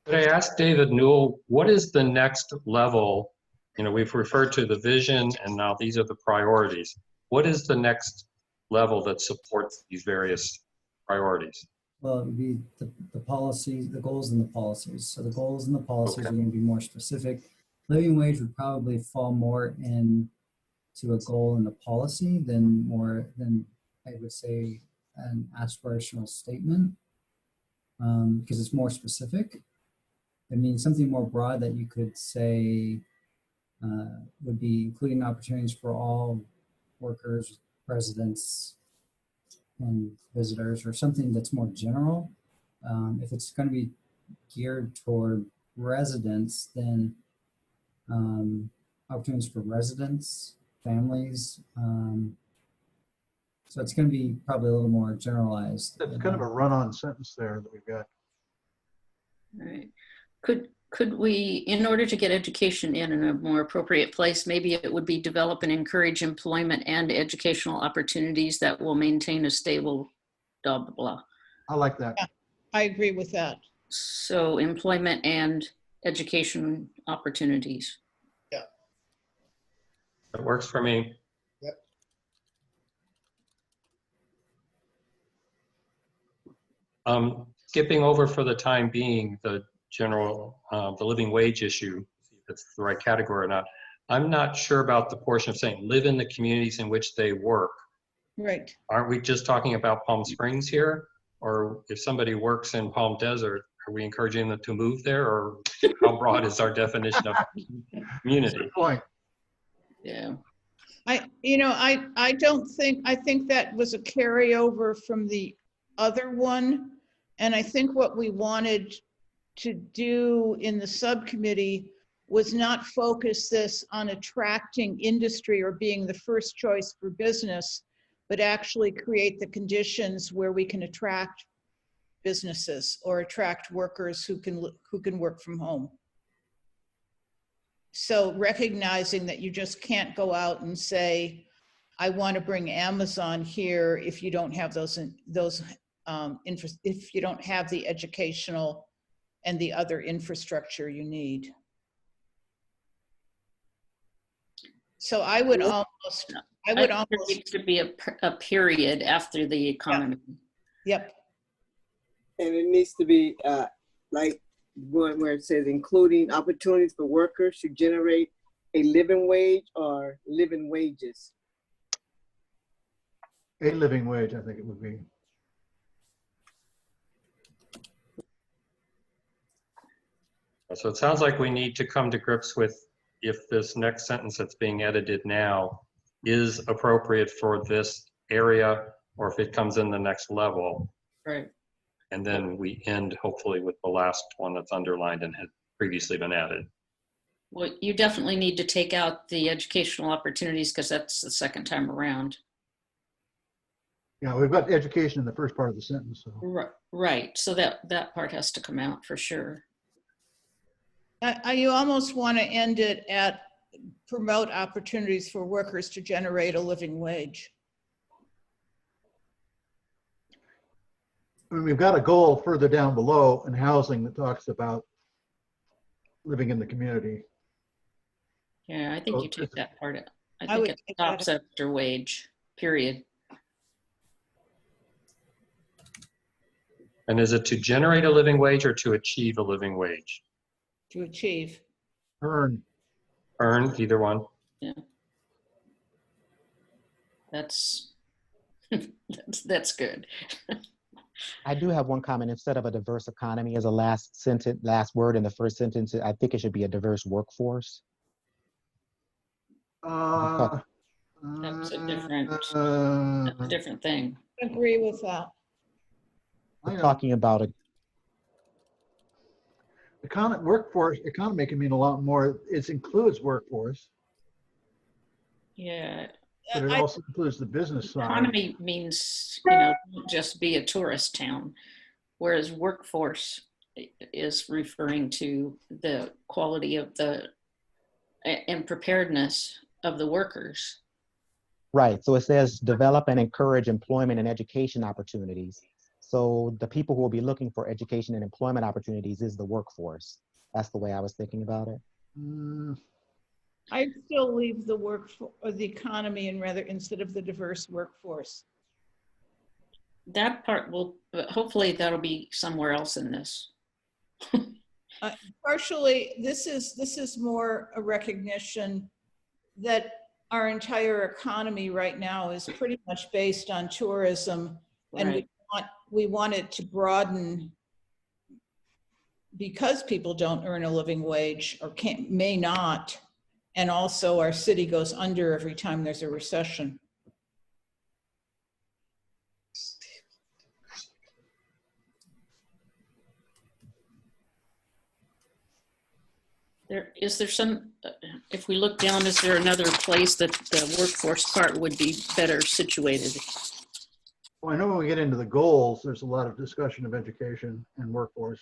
Could I ask David Newell, what is the next level? You know, we've referred to the vision and now these are the priorities. What is the next level that supports these various priorities? Well, it would be the policies, the goals and the policies. So the goals and the policies are going to be more specific. Living wage would probably fall more into a goal and a policy than I would say an aspirational statement, because it's more specific. I mean, something more broad that you could say would be including opportunities for all workers, residents, and visitors, or something that's more general. If it's going to be geared toward residents, then opportunities for residents, families. So it's going to be probably a little more generalized. That's kind of a run-on sentence there that we've got. All right. Could we, in order to get education in a more appropriate place, maybe it would be develop and encourage employment and educational opportunities that will maintain a stable blah, blah, blah. I like that. Yeah, I agree with that. So employment and education opportunities. That works for me. Skipping over for the time being, the general, the living wage issue, if it's the right category or not. I'm not sure about the portion of saying live in the communities in which they work. Right. Aren't we just talking about Palm Springs here? Or if somebody works in Palm Desert, are we encouraging them to move there? Or how broad is our definition of community? Good point. Yeah. I don't think, I think that was a carryover from the other one. And I think what we wanted to do in the subcommittee was not focus this on attracting industry or being the first choice for business, but actually create the conditions where we can attract businesses or attract workers who can work from home. So recognizing that you just can't go out and say, I want to bring Amazon here if you don't have if you don't have the educational and the other infrastructure you need. So I would almost, I think there needs to be a period after the economy. Yep. And it needs to be like where it says including opportunities for workers to generate a living wage or living wages. A living wage, I think it would be. So it sounds like we need to come to grips with if this next sentence that's being edited now is appropriate for this area, or if it comes in the next level. Right. And then we end hopefully with the last one that's underlined and had previously been added. Well, you definitely need to take out the educational opportunities because that's the second time around. Yeah, we've got education in the first part of the sentence. So. Right. So that part has to come out for sure. You almost want to end it at promote opportunities for workers to generate a living wage. I mean, we've got a goal further down below in housing that talks about living in the community. Yeah, I think So you take that part out. I I think would it take that stops after wage, period. And is it to generate a living wage or to achieve a living wage? To achieve. Earn. Earn, either one. Yeah. That's good. I do have one comment. Instead of a diverse economy as a last word in the first sentence, I think it should be a diverse workforce. That's a different thing. I agree with that. We're talking about a economy can mean a lot more. It includes workforce, Yeah. but it also includes the business side. Economy means, don't just be a tourist town, whereas workforce is referring to the quality of and preparedness of the workers. Right. So it says develop and encourage employment and education opportunities. So the people who will be looking for education and employment opportunities is the workforce. That's the way I was thinking about it. I'd still leave the the economy and rather instead of the diverse workforce. That part will, hopefully that'll be somewhere else in this. Partially, this is more a recognition that our entire economy right now is pretty much based on tourism, and Right. we want it to broaden because people don't earn a living wage or may not, and also our city goes under every time there's a recession. Is there some, if we look down, is there another place that the workforce part would be better situated? Well, I know when we get into the goals, there's a lot of discussion of education and workforce.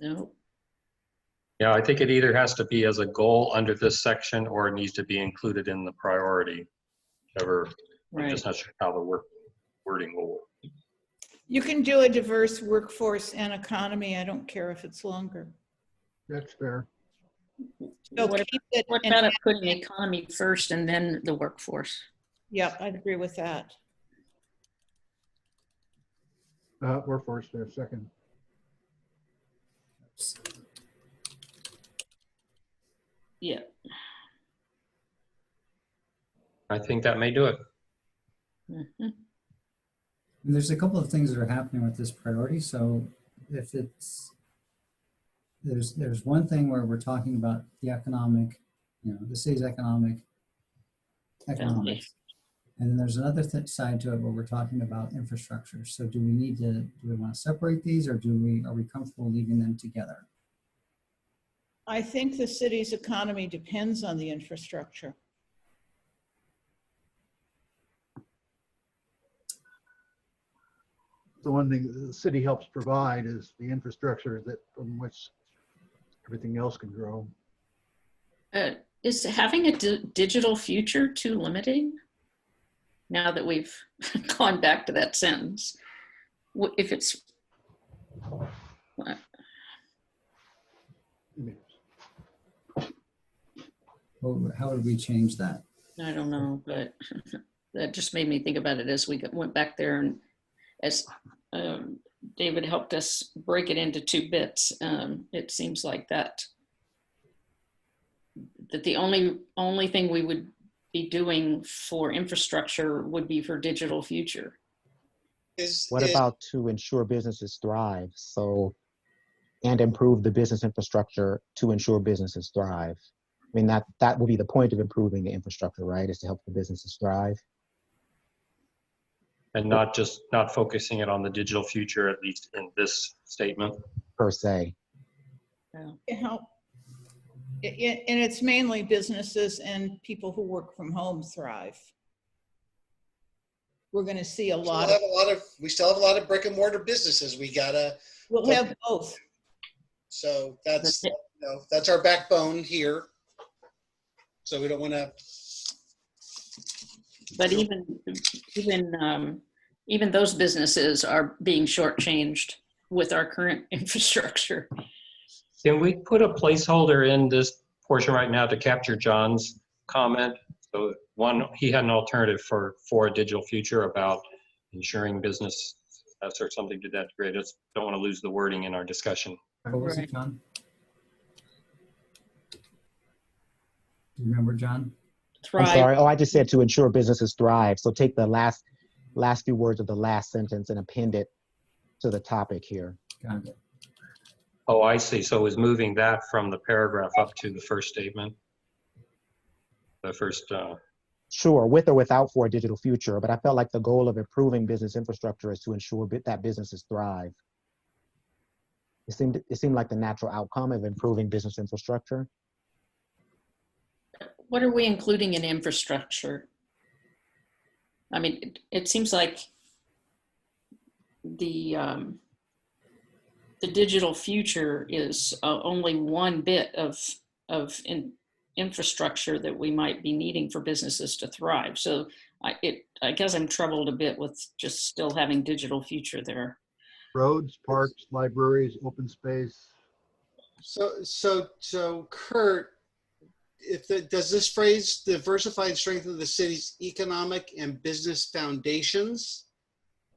No. Yeah, I think it either has to be as a goal under this section or it needs to be included in the priority. I'm Right. just not sure how the wording will work. You can do a diverse workforce and economy. I don't care if it's longer. That's fair. So What keep it. What and- about putting the economy first and then the workforce? Yep, I'd agree with that. Workforce there, second. Yeah. I think that may do it. Mhm. And there's a couple of things that are happening with this priority. So if it's, there's one thing where we're talking about the economic, the city's economics. And then there's another side to it where we're talking about infrastructure. So do we want to separate these, or are we comfortable leaving them together? I think the city's economy depends on the infrastructure. The one thing the city helps provide is the infrastructure that from which everything else can grow. Is having a digital future too limiting? Now that we've gone back to that sentence, if it's, Well, how would we change that? I don't know, but that just made me think about it as we went back there, and as David helped us break it into 2 bits. It seems like that the only thing we would be doing for infrastructure would be for digital future. What about to ensure businesses thrive? So, and improve the business infrastructure to ensure businesses thrive. I mean, that will be the point of improving the infrastructure, right? Is to help the businesses thrive. And not focusing it on the digital future, at least in this statement. Per se. And it's mainly businesses and people who work from home thrive. We're going to see we still have a lot of brick and mortar businesses. We'll have both. So that's our backbone here. So we don't want to. But even those businesses are being shortchanged with our current infrastructure. Can we put a placeholder in this portion right now to capture John's comment? So he had an alternative for a digital future about ensuring business or something to that degree. I just don't want to lose the wording in our discussion. What was it, John? Do you remember, John? Thrive. I'm sorry. Oh, I just said to ensure businesses thrive. So take the last few words of the last sentence and append it to the topic here. Got it. Oh, I see. So it was moving that from the paragraph up to the first statement. The first. Sure, with or without for a digital future, but I felt like the goal of improving business infrastructure is to ensure that businesses thrive. It seemed like the natural outcome of improving business infrastructure. What are we including in infrastructure? I mean, it seems like the digital future is only one bit of infrastructure that we might be needing for businesses to thrive. So I guess I'm troubled a bit with just still having digital future there. Roads, parks, libraries, open space. So Kurt, does this phrase diversify and strengthen the city's economic and business foundations?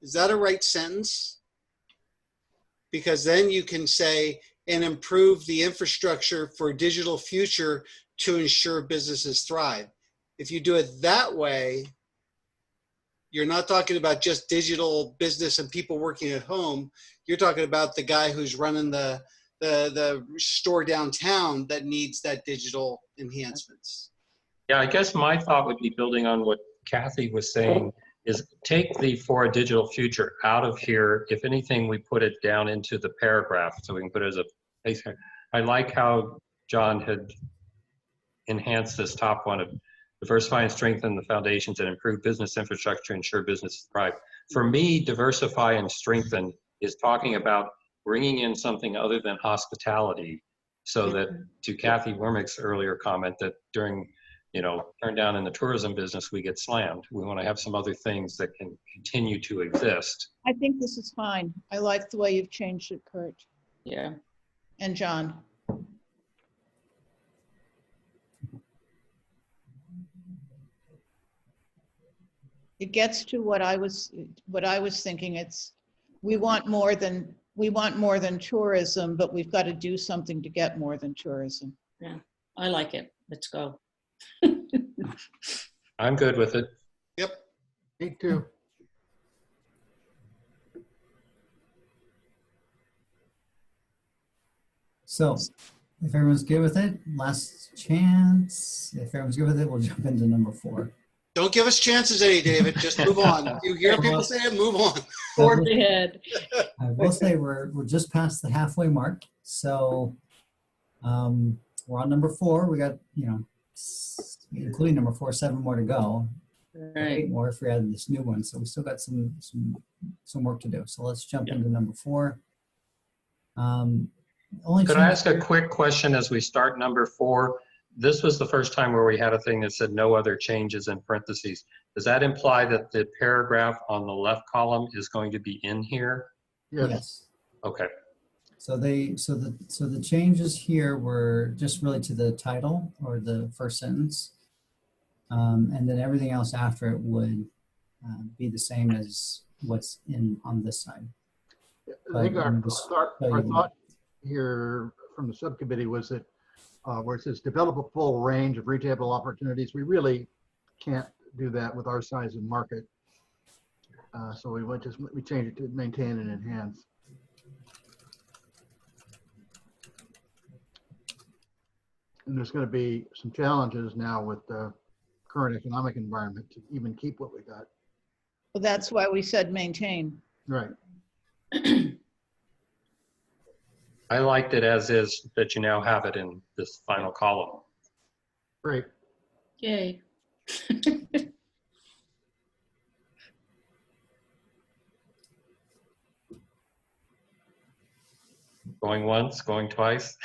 Is that a right sentence? Because then you can say, and improve the infrastructure for a digital future to ensure businesses thrive. If you do it that way, you're not talking about just digital business and people working at home. You're talking about the guy who's running the store downtown that needs that digital enhancements. Yeah, I guess my thought would be building on what Kathy was saying is take the for a digital future out of here. If anything, we put it down into the paragraph so we can put it as a base. I like how John had enhanced this top one of diversify and strengthen the foundations and improve business infrastructure to ensure businesses thrive. For me, diversify and strengthen is talking about bringing in something other than hospitality, so that, to Kathy Wormick's earlier comment, that during, turn down in the tourism business, we get slammed. We want to have some other things that can continue to exist. I think this is fine. I like the way you've changed it, Kurt. Yeah. And John. It gets to what I was thinking. We want more than tourism, but we've got to do something to get more than tourism. Yeah, I like it. Let's go. I'm good with it. Yep. Me too. So if everyone's good with it, last chance. If everyone's good with it, we'll jump into number 4. Don't give us chances, any David. Just move on. You hear people say it, move on. Forward ahead. I will say we're just past the halfway mark. So we're on number 4. We got, including number 4, 7 more to go. Right. 8 more if we add this new one. So we still got some work to do. So let's jump into number 4. Could I ask a quick question as we start number 4? This was the first time where we had a thing that said no other changes in parentheses. Does that imply that the paragraph on the left column is going to be in here? Yes. Okay. So the changes here were just really to the title or the first sentence, and then everything else after it would be the same as what's on this side. I think our thought here from the subcommittee was that where it says develop a full range of retail opportunities, we really can't do that with our size and market. So we changed it to maintain and enhance. And there's going to be some challenges now with the current economic environment to even keep what we got. Well, that's why we said maintain. Right. I liked it as is, that you now have it in this final column. Great. Yay. Going once, going twice.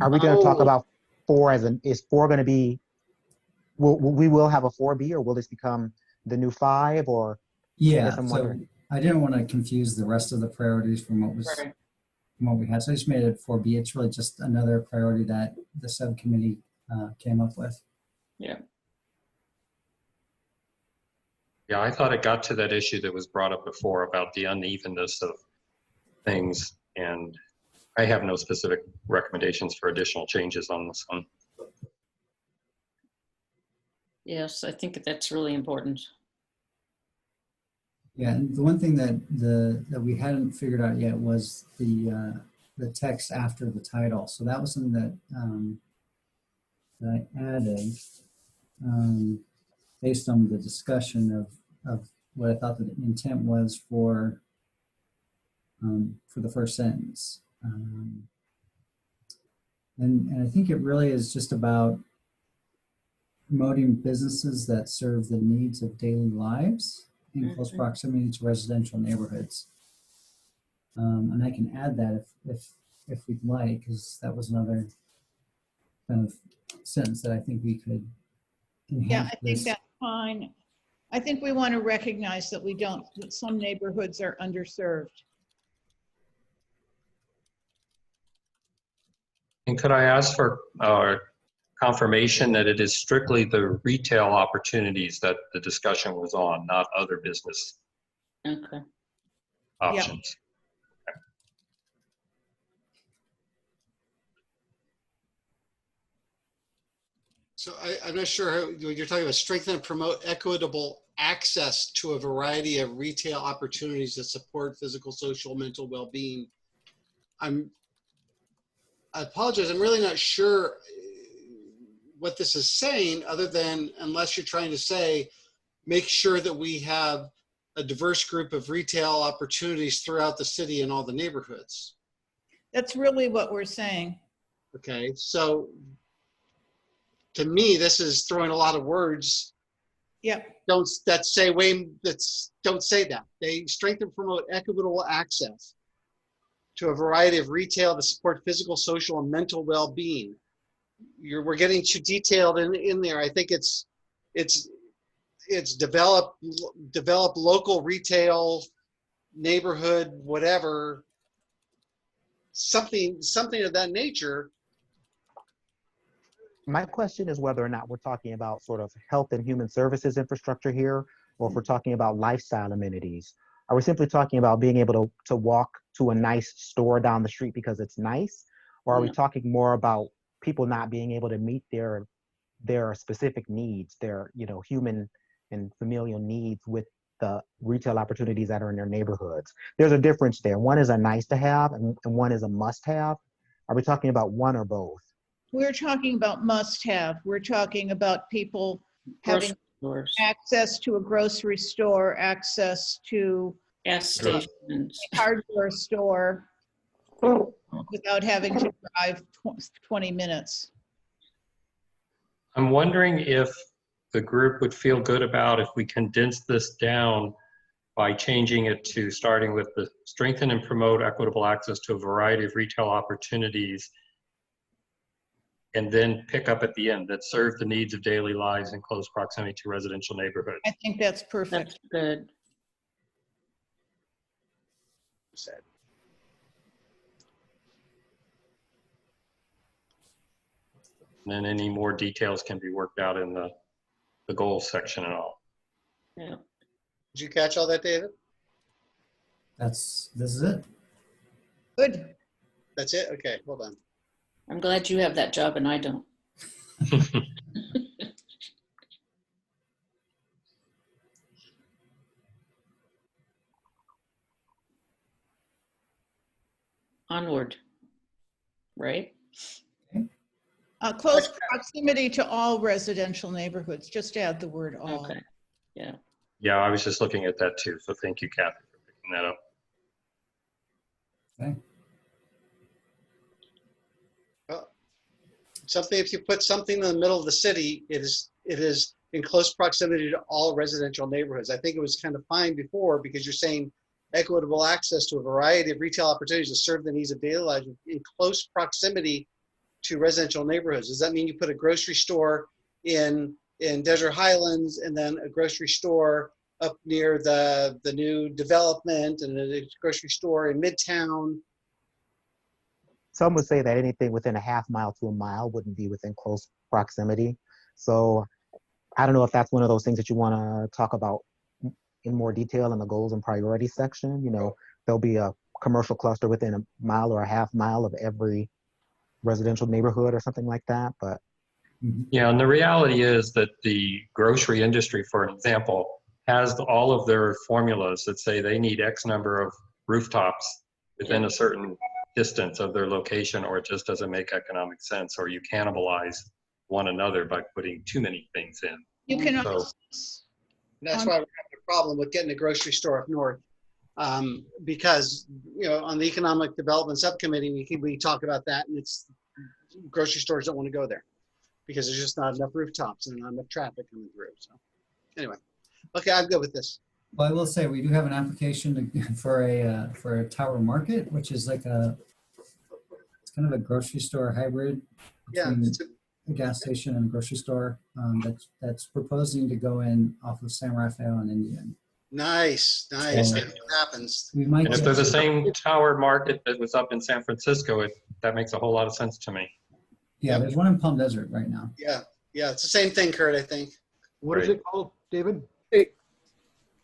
Are we going to talk about 4 is 4 going to be, we will have a 4B, or will this become the new 5, or? Yeah, so I didn't want to confuse the rest of the priorities from what was Right. from what we had. So I just made it 4B. It's really just another priority that the subcommittee came up with. Yeah. Yeah, I thought it got to that issue that was brought up before about the unevenness of things, and I have no specific recommendations for additional changes on this one. Yes, I think that's really important. Yeah, and the one thing that we hadn't figured out yet was the text after the title. So that was something that I added. based on the discussion of what I thought the intent was for the first sentence. And I think it really is just about promoting businesses that serve the needs of daily lives in close proximity to residential neighborhoods. And I can add that if we'd like, because that was another kind of sentence that I think we could enhance. Yeah, I think this. that's fine. I think we want to recognize that that some neighborhoods are underserved. And could I ask for confirmation that it is strictly the retail opportunities that the discussion was on, not other business Okay. options? So I'm not sure how you're talking about strengthen and promote equitable access to a variety of retail opportunities that support physical, social, mental well-being. I apologize. I'm really not sure what this is saying, other than unless you're trying to say, make sure that we have a diverse group of retail opportunities throughout the city and all the neighborhoods. That's really what we're saying. Okay, so to me, this is throwing a lot of words. Yep. Don't say that. They strengthen and promote equitable access to a variety of retail to support physical, social, and mental well-being. We're getting too detailed in there. I think it's develop local retail, neighborhood, whatever, something of that nature. My question is whether or not we're talking about sort of health and human services infrastructure here, or if we're talking about lifestyle amenities. Are we simply talking about being able to walk to a nice store down the street because it's nice? Or are we talking more about people not being able to meet their specific needs, their human and familial needs with the retail opportunities that are in their neighborhoods? There's a difference there. One is a nice to have and one is a must have. Are we talking about one or both? We're talking about must have. We're talking about people having access to a grocery store, access to gas stations, a hardware store without having to drive 20 minutes. I'm wondering if the group would feel good about if we condense this down by changing it to starting with the strengthen and promote equitable access to a variety of retail opportunities, and then pick up at the end that serve the needs of daily lives in close proximity to residential neighborhoods. I think that's perfect. That's good. And then any more details can be worked out in the goals section and all. Yeah. Did you catch all that, David? This is it. Good. That's it? Okay, hold on. I'm glad you have that job and I don't. Onward, right? Close proximity to all residential neighborhoods. Just add the word all. Okay, yeah. Yeah, I was just looking at that too. So thank you, Kathy, for picking that up. Okay. Well, if you put something in the middle of the city, it is in close proximity to all residential neighborhoods. I think it was kind of fine before because you're saying equitable access to a variety of retail opportunities to serve the needs of daily life in close proximity to residential neighborhoods. Does that mean you put a grocery store in Desert Highlands and then a grocery store up near the new development and a grocery store in Midtown? Some would say that anything within a half mile to a mile wouldn't be within close proximity. So I don't know if that's one of those things that you want to talk about in more detail in the goals and priorities section. There'll be a commercial cluster within a mile or a half mile of every residential neighborhood or something like that. But yeah, and the reality is that the grocery industry, for example, has all of their formulas that say they need X number of rooftops within a certain distance of their location, or it just doesn't make economic sense, or you cannibalize one another by putting too many things in. You can So- also, That's why we're having a problem with getting a grocery store up north. Because, on the Economic Development Subcommittee, we talk about that, and it's grocery stores don't want to go there because there's just not enough rooftops and not enough traffic coming through. So anyway, okay, I'm good with this. Well, I will say we do have an application for a tower market, which is like it's kind of a grocery store hybrid Yeah, between a gas station and a grocery store that's proposing to go in off of San Rafael and Indian. nice. So- That's what happens. We might And if get, they're the same tower market that was up in San Francisco, that makes a whole lot of sense to me. yeah, there's one in Palm Desert right now. Yeah, it's the same thing, Kurt, I think. What is Right. it called, David?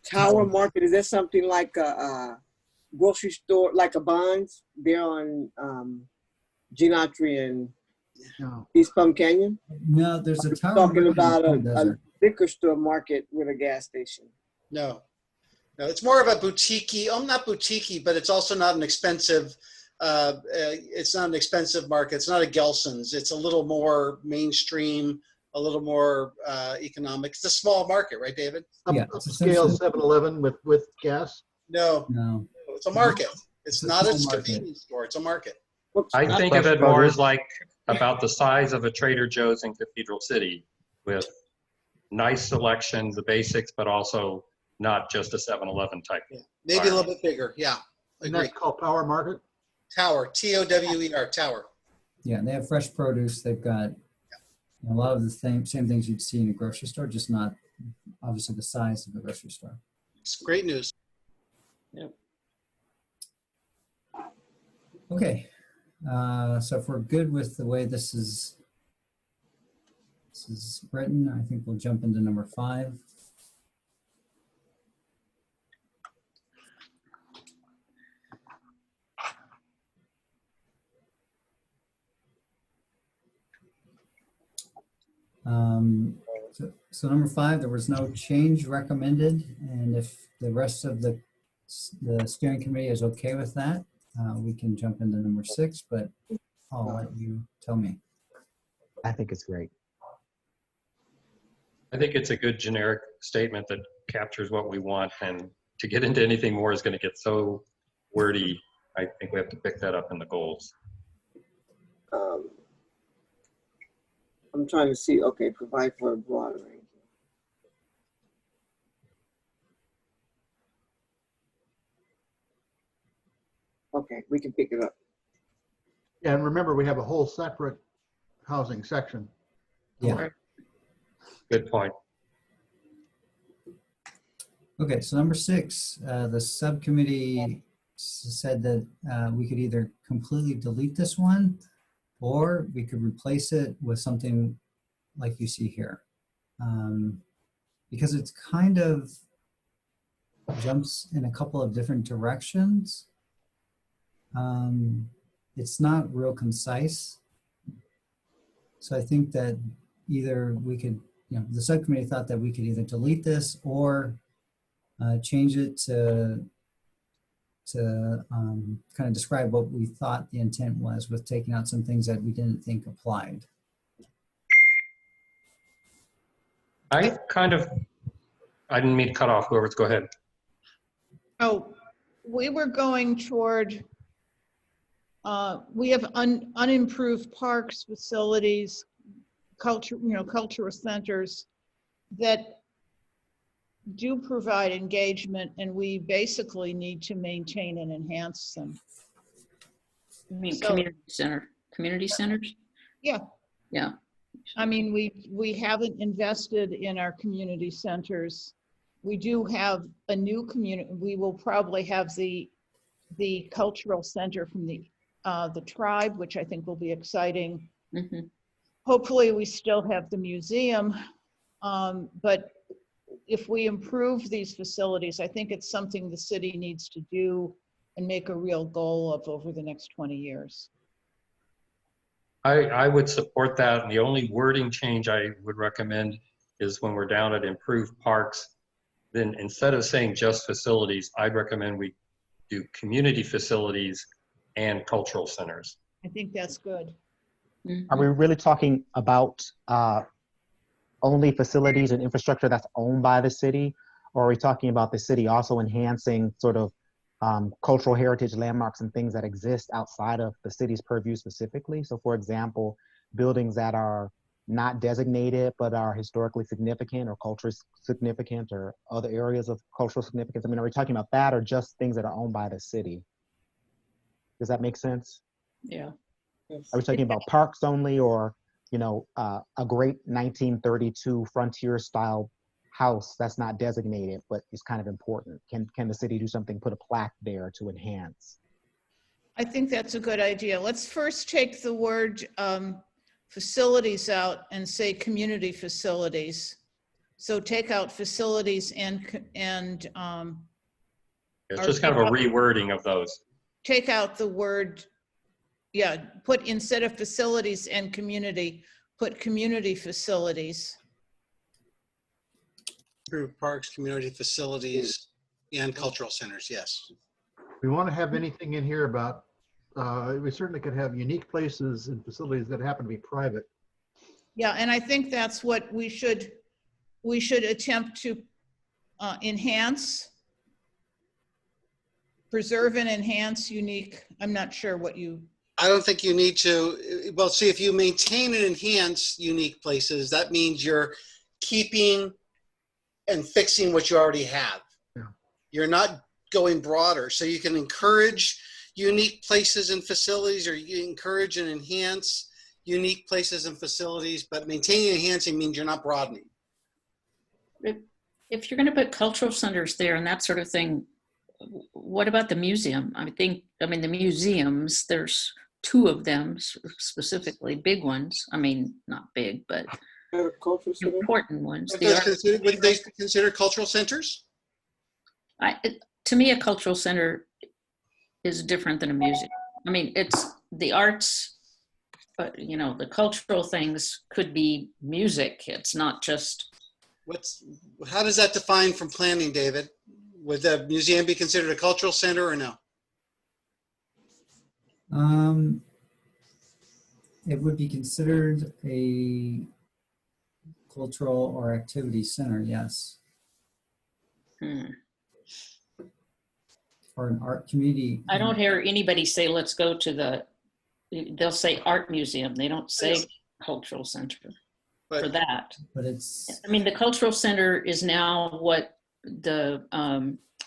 Tower Market, is that something like a grocery store, like a Bonds? They're on Genotry and No. East Plum Canyon? No, there's a tower Talking market in about Palm a Desert. liquor store market with a gas station. No, it's more of a boutique-y, not boutique-y, but it's also not an expensive, it's not an expensive market. It's not a Gelson's. It's a little more mainstream, a little more economic. It's a small market, right, David? Yeah, it's Upscale essentially- 7-Eleven with gas. No, No, it's a market. It's It's a not a small market. convenience store. It's a market. I think of Fresh it more produce. as like about the size of a Trader Joe's in Cathedral City with nice selection, the basics, but also not just a 7-Eleven type. Yeah. Maybe a little bit bigger. Yeah, And agree. that's called Power Market. Tower, Tower, Tower. yeah, they have fresh produce. They've got a lot of the same things you'd see in a grocery store, just not obviously the size of a grocery store. It's great news. Okay, so if we're good with the way this is written, I think we'll jump into number 5. So number 5, there was no change recommended, and if the rest of the steering committee is okay with that, we can jump into number 6, but I'll let you tell me. I think it's great. I think it's a good generic statement that captures what we want, and to get into anything more is going to get so wordy. I think we have to pick that up in the goals. I'm trying to see, okay, provide for a broader range. Okay, we can pick it up. Yeah, and remember, we have a whole separate housing section. Yeah. Good point. Okay, so number 6, the subcommittee said that we could either completely delete this one, or we could replace it with something like you see here. Because it's kind of jumps in a couple of different directions. It's not real concise. So I think that either we could, the subcommittee thought that we could either delete this or change it to kind of describe what we thought the intent was with taking out some things that we didn't think applied. I didn't mean to cut off whoever's, go ahead. oh, we were going toward, we have unimproved parks, facilities, cultural centers that do provide engagement, and we basically need to maintain and enhance them. I mean, So- community centers? Yeah. Yeah. I mean, we haven't invested in our community centers. We do have a new community. We will probably have the cultural center from the tribe, which I think will be exciting. Mhm. Hopefully we still have the museum, but if we improve these facilities, I think it's something the city needs to do and make a real goal of over the next 20 years. I would support that. And the only wording change I would recommend is when we're down at improved parks, then instead of saying just facilities, I'd recommend we do community facilities and cultural centers. I think that's good. Are we really talking about only facilities and infrastructure that's owned by the city? Or are we talking about the city also enhancing sort of cultural heritage landmarks and things that exist outside of the city's purview specifically? So for example, buildings that are not designated but are historically significant or culturally significant or other areas of cultural significance. I mean, are we talking about that or just things that are owned by the city? Does that make sense? Yeah. Are we talking about parks only, or, you know, a great 1932 frontier style house that's not designated but is kind of important? Can the city do something, put a plaque there to enhance? I think that's a good idea. Let's first take the word facilities out and say community facilities. So take out facilities and It's just kind of a rewording of those. take out the word, yeah, put instead of facilities and community, put community facilities. Through parks, community facilities, and cultural centers, yes. We want to have anything in here about, we certainly could have unique places and facilities that happen to be private. Yeah, and I think that's what we should attempt to enhance, preserve and enhance unique. I'm not sure what you. I don't think you need to, well, see, if you maintain and enhance unique places, that means you're keeping and fixing what you already have. Yeah. You're not going broader. So you can encourage unique places and facilities, or you encourage and enhance unique places and facilities, but maintaining and enhancing means you're not broadening. If you're going to put cultural centers there and that sort of thing, what about the museum? I mean, the museums, there's 2 of them specifically, big ones. I mean, not big, but important ones. Would they consider cultural centers? To me, a cultural center is different than a museum. I mean, it's the arts, but you know, the cultural things could be music. It's not just. How does that define from planning, David? Would the museum be considered a cultural center or no? It would be considered a cultural or activity center, yes. Or an art community. I don't hear anybody say, let's go to they'll say art museum. They don't say cultural center for that. But it's. I mean, the cultural center is now what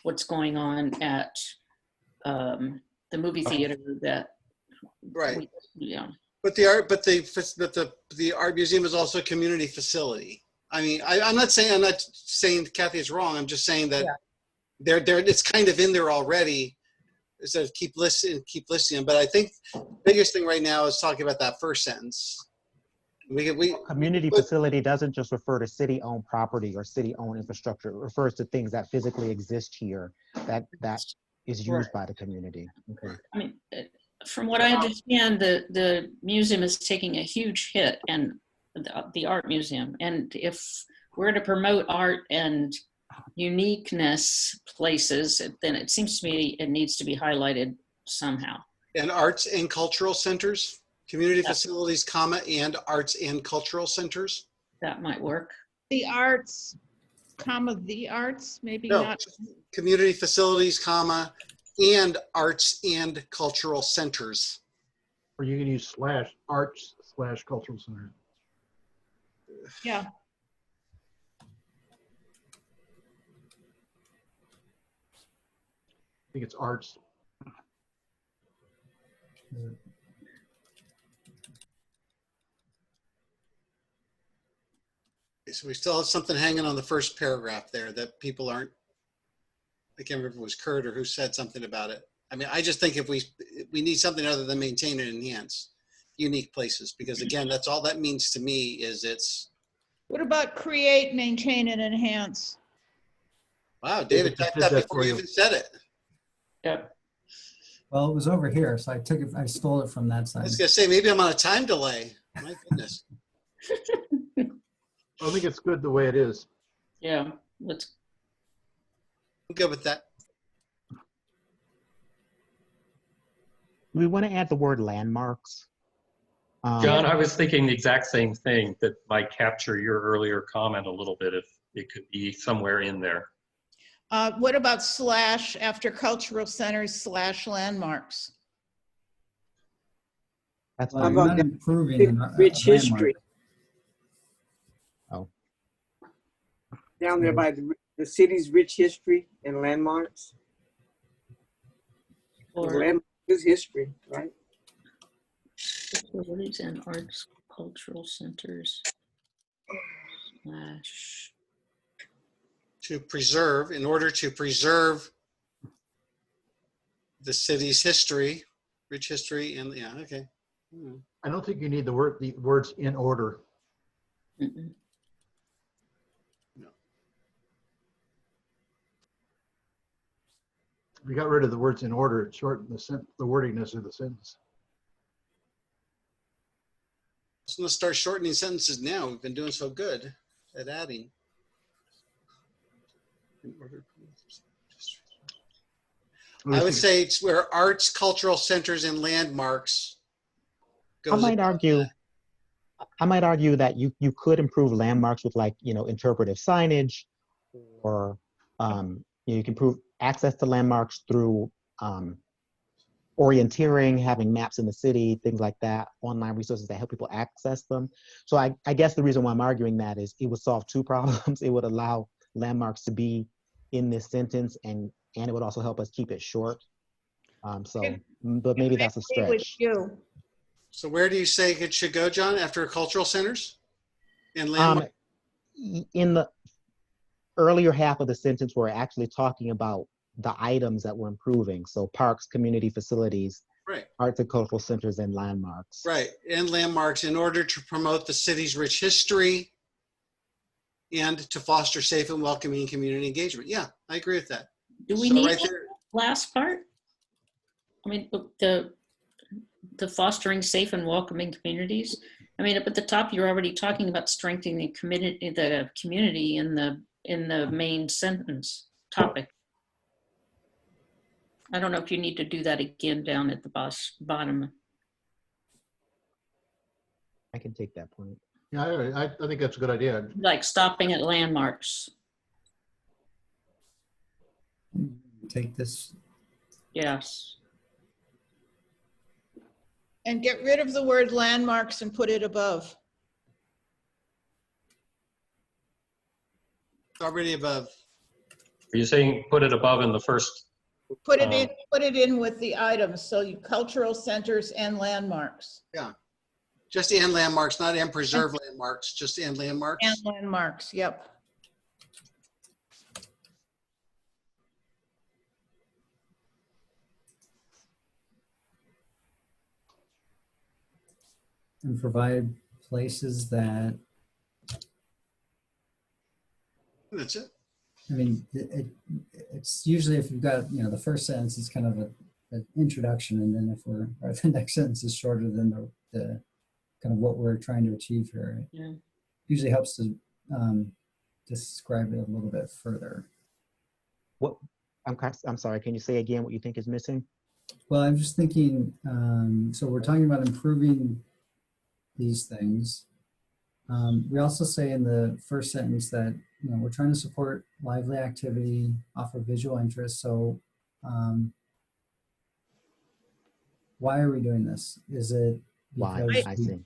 what's going on at the movie theater that. Right. Yeah. But the art museum is also a community facility. I mean, I'm not saying Kathy is wrong. I'm just saying that it's kind of in there already. So keep listening. But I think the biggest thing right now is talking about that first sentence. Community facility doesn't just refer to city-owned property or city-owned infrastructure. It refers to things that physically exist here that is used by the community. Okay. I mean, from what I understand, the museum is taking a huge hit, and the art museum. And if we're to promote art and uniqueness places, then it seems to me it needs to be highlighted somehow. And arts and cultural centers, community facilities, comma, and arts and cultural centers. That might work. The arts, comma, the arts, maybe No, not. community facilities, comma, and arts and cultural centers. Or you can use /arts/cultural center. Yeah. I think it's arts. So we still have something hanging on the first paragraph there that people aren't, I can't remember if it was Kurt or who said something about it. I mean, I just think if we need something other than maintain and enhance unique places, because again, that's all that means to me is it's. What about create, maintain, and enhance? Wow, David typed that before you even said it. Yep. Well, it was over here, so I stole it from that I side. was gonna say, maybe I'm on a time delay. My goodness. I think it's good the way it is. Yeah. I'm good with that. We want to add the word landmarks. John, I was thinking the exact same thing that might capture your earlier comment a little bit if it could be somewhere in there. What about slash after cultural centers slash landmarks? That's Well, How fine. you're about not that improving the rich history landmark. Oh, down there by the city's rich history and landmarks? Because Or landmarks is history, right? facilities and arts cultural centers slash. To preserve, in order to preserve the city's history, rich history, and yeah, okay. I don't think you need the words in order. Mm-mm. If you got rid of the words in order, it shortened the wordiness of the sentence. So let's start shortening sentences now. We've been doing so good at adding. In order- I would say it's where arts, cultural centers, and landmarks I goes. might argue that you could improve landmarks with, like, interpretive signage, or you can improve access to landmarks through orienteering, having maps in the city, things like that, online resources that help people access them. So I guess the reason why I'm arguing that is it would solve two problems. It would allow landmarks to be in this sentence, and it would also help us keep it short. But maybe that's a I agree with stretch. you. So where do you say it should go, John? After cultural centers and landmarks? In the earlier half of the sentence, we're actually talking about the items that we're improving. So parks, community facilities, Right. arts and cultural centers, and landmarks. Right, and landmarks in order to promote the city's rich history and to foster safe and welcoming community engagement. Yeah, I agree with that. Do we So need right that there, last part? I mean, the fostering safe and welcoming communities. I mean, up at the top, you're already talking about strengthening the community in the main sentence topic. I don't know if you need to do that again down at the bottom. I can take that point. Yeah, I think that's a good idea. Like stopping at landmarks. Take this. Yes. And get rid of the word landmarks and put it above. already above. Are you saying put it above in the first? Put it in with the items. So you cultural centers and landmarks. Yeah. Just and landmarks, not and preserve landmarks, just and landmarks. And landmarks, yep. And provide places that, That's it. I mean, it's usually if you've got, the first sentence is kind of an introduction, and then or the next sentence is shorter than the kind of what we're trying to achieve here. Yeah. Usually helps to describe it a little bit further. What I'm sorry, can you say again what you think is missing? Well, I'm just thinking, so we're talking about improving these things. We also say in the first sentence that, we're trying to support lively activity, offer visual interest. So why are we doing this? Is it Why? because I see.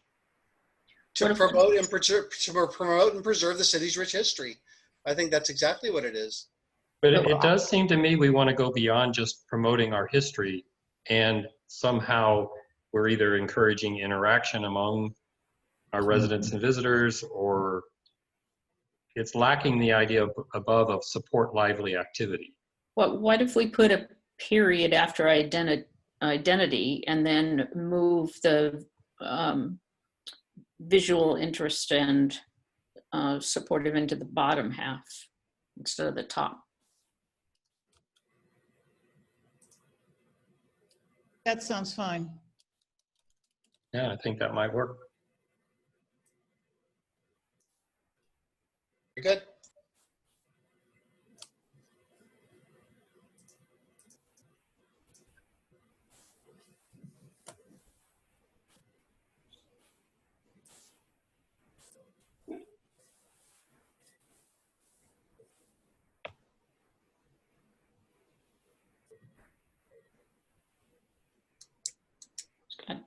To promote and preserve the city's rich history. I think that's exactly what it is. But it does seem to me we want to go beyond just promoting our history, and somehow we're either encouraging interaction among our residents and visitors, or it's lacking the idea above of support lively activity. What if we put a period after identity and then move the visual interest and supportive into the bottom half instead of the top? That sounds fine. Yeah, I think that might work. Very good.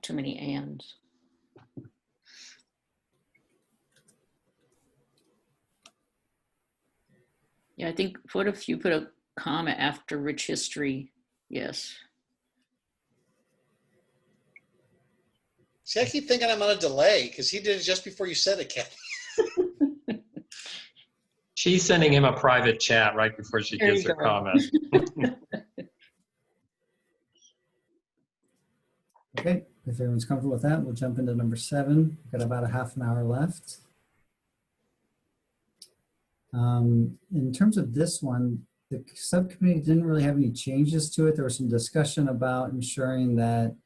too many ands. Yeah, I think, what if you put a comma after rich history? Yes. See, I keep thinking I'm on a delay because he did it just before you said it, Kathy. She's sending him a private chat right before she There gives you her go. comment. Okay, if everyone's comfortable with that, we'll jump into number 7. We've got about a half an hour left. In terms of this one, the subcommittee didn't really have any changes to it. There was some discussion about ensuring that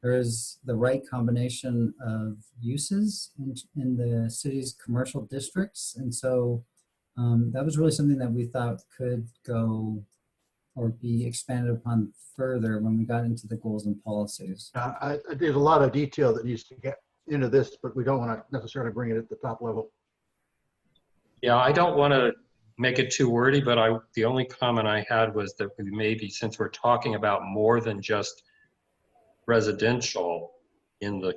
there is the right combination of uses in the city's commercial districts. And so that was really something that we thought could go or be expanded upon further when we got into the goals and policies. There's a lot of detail that needs to get into this, but we don't want to necessarily bring it at the top level. Yeah, I don't want to make it too wordy, but the only comment I had was that we maybe, since we're talking about more than just residential in the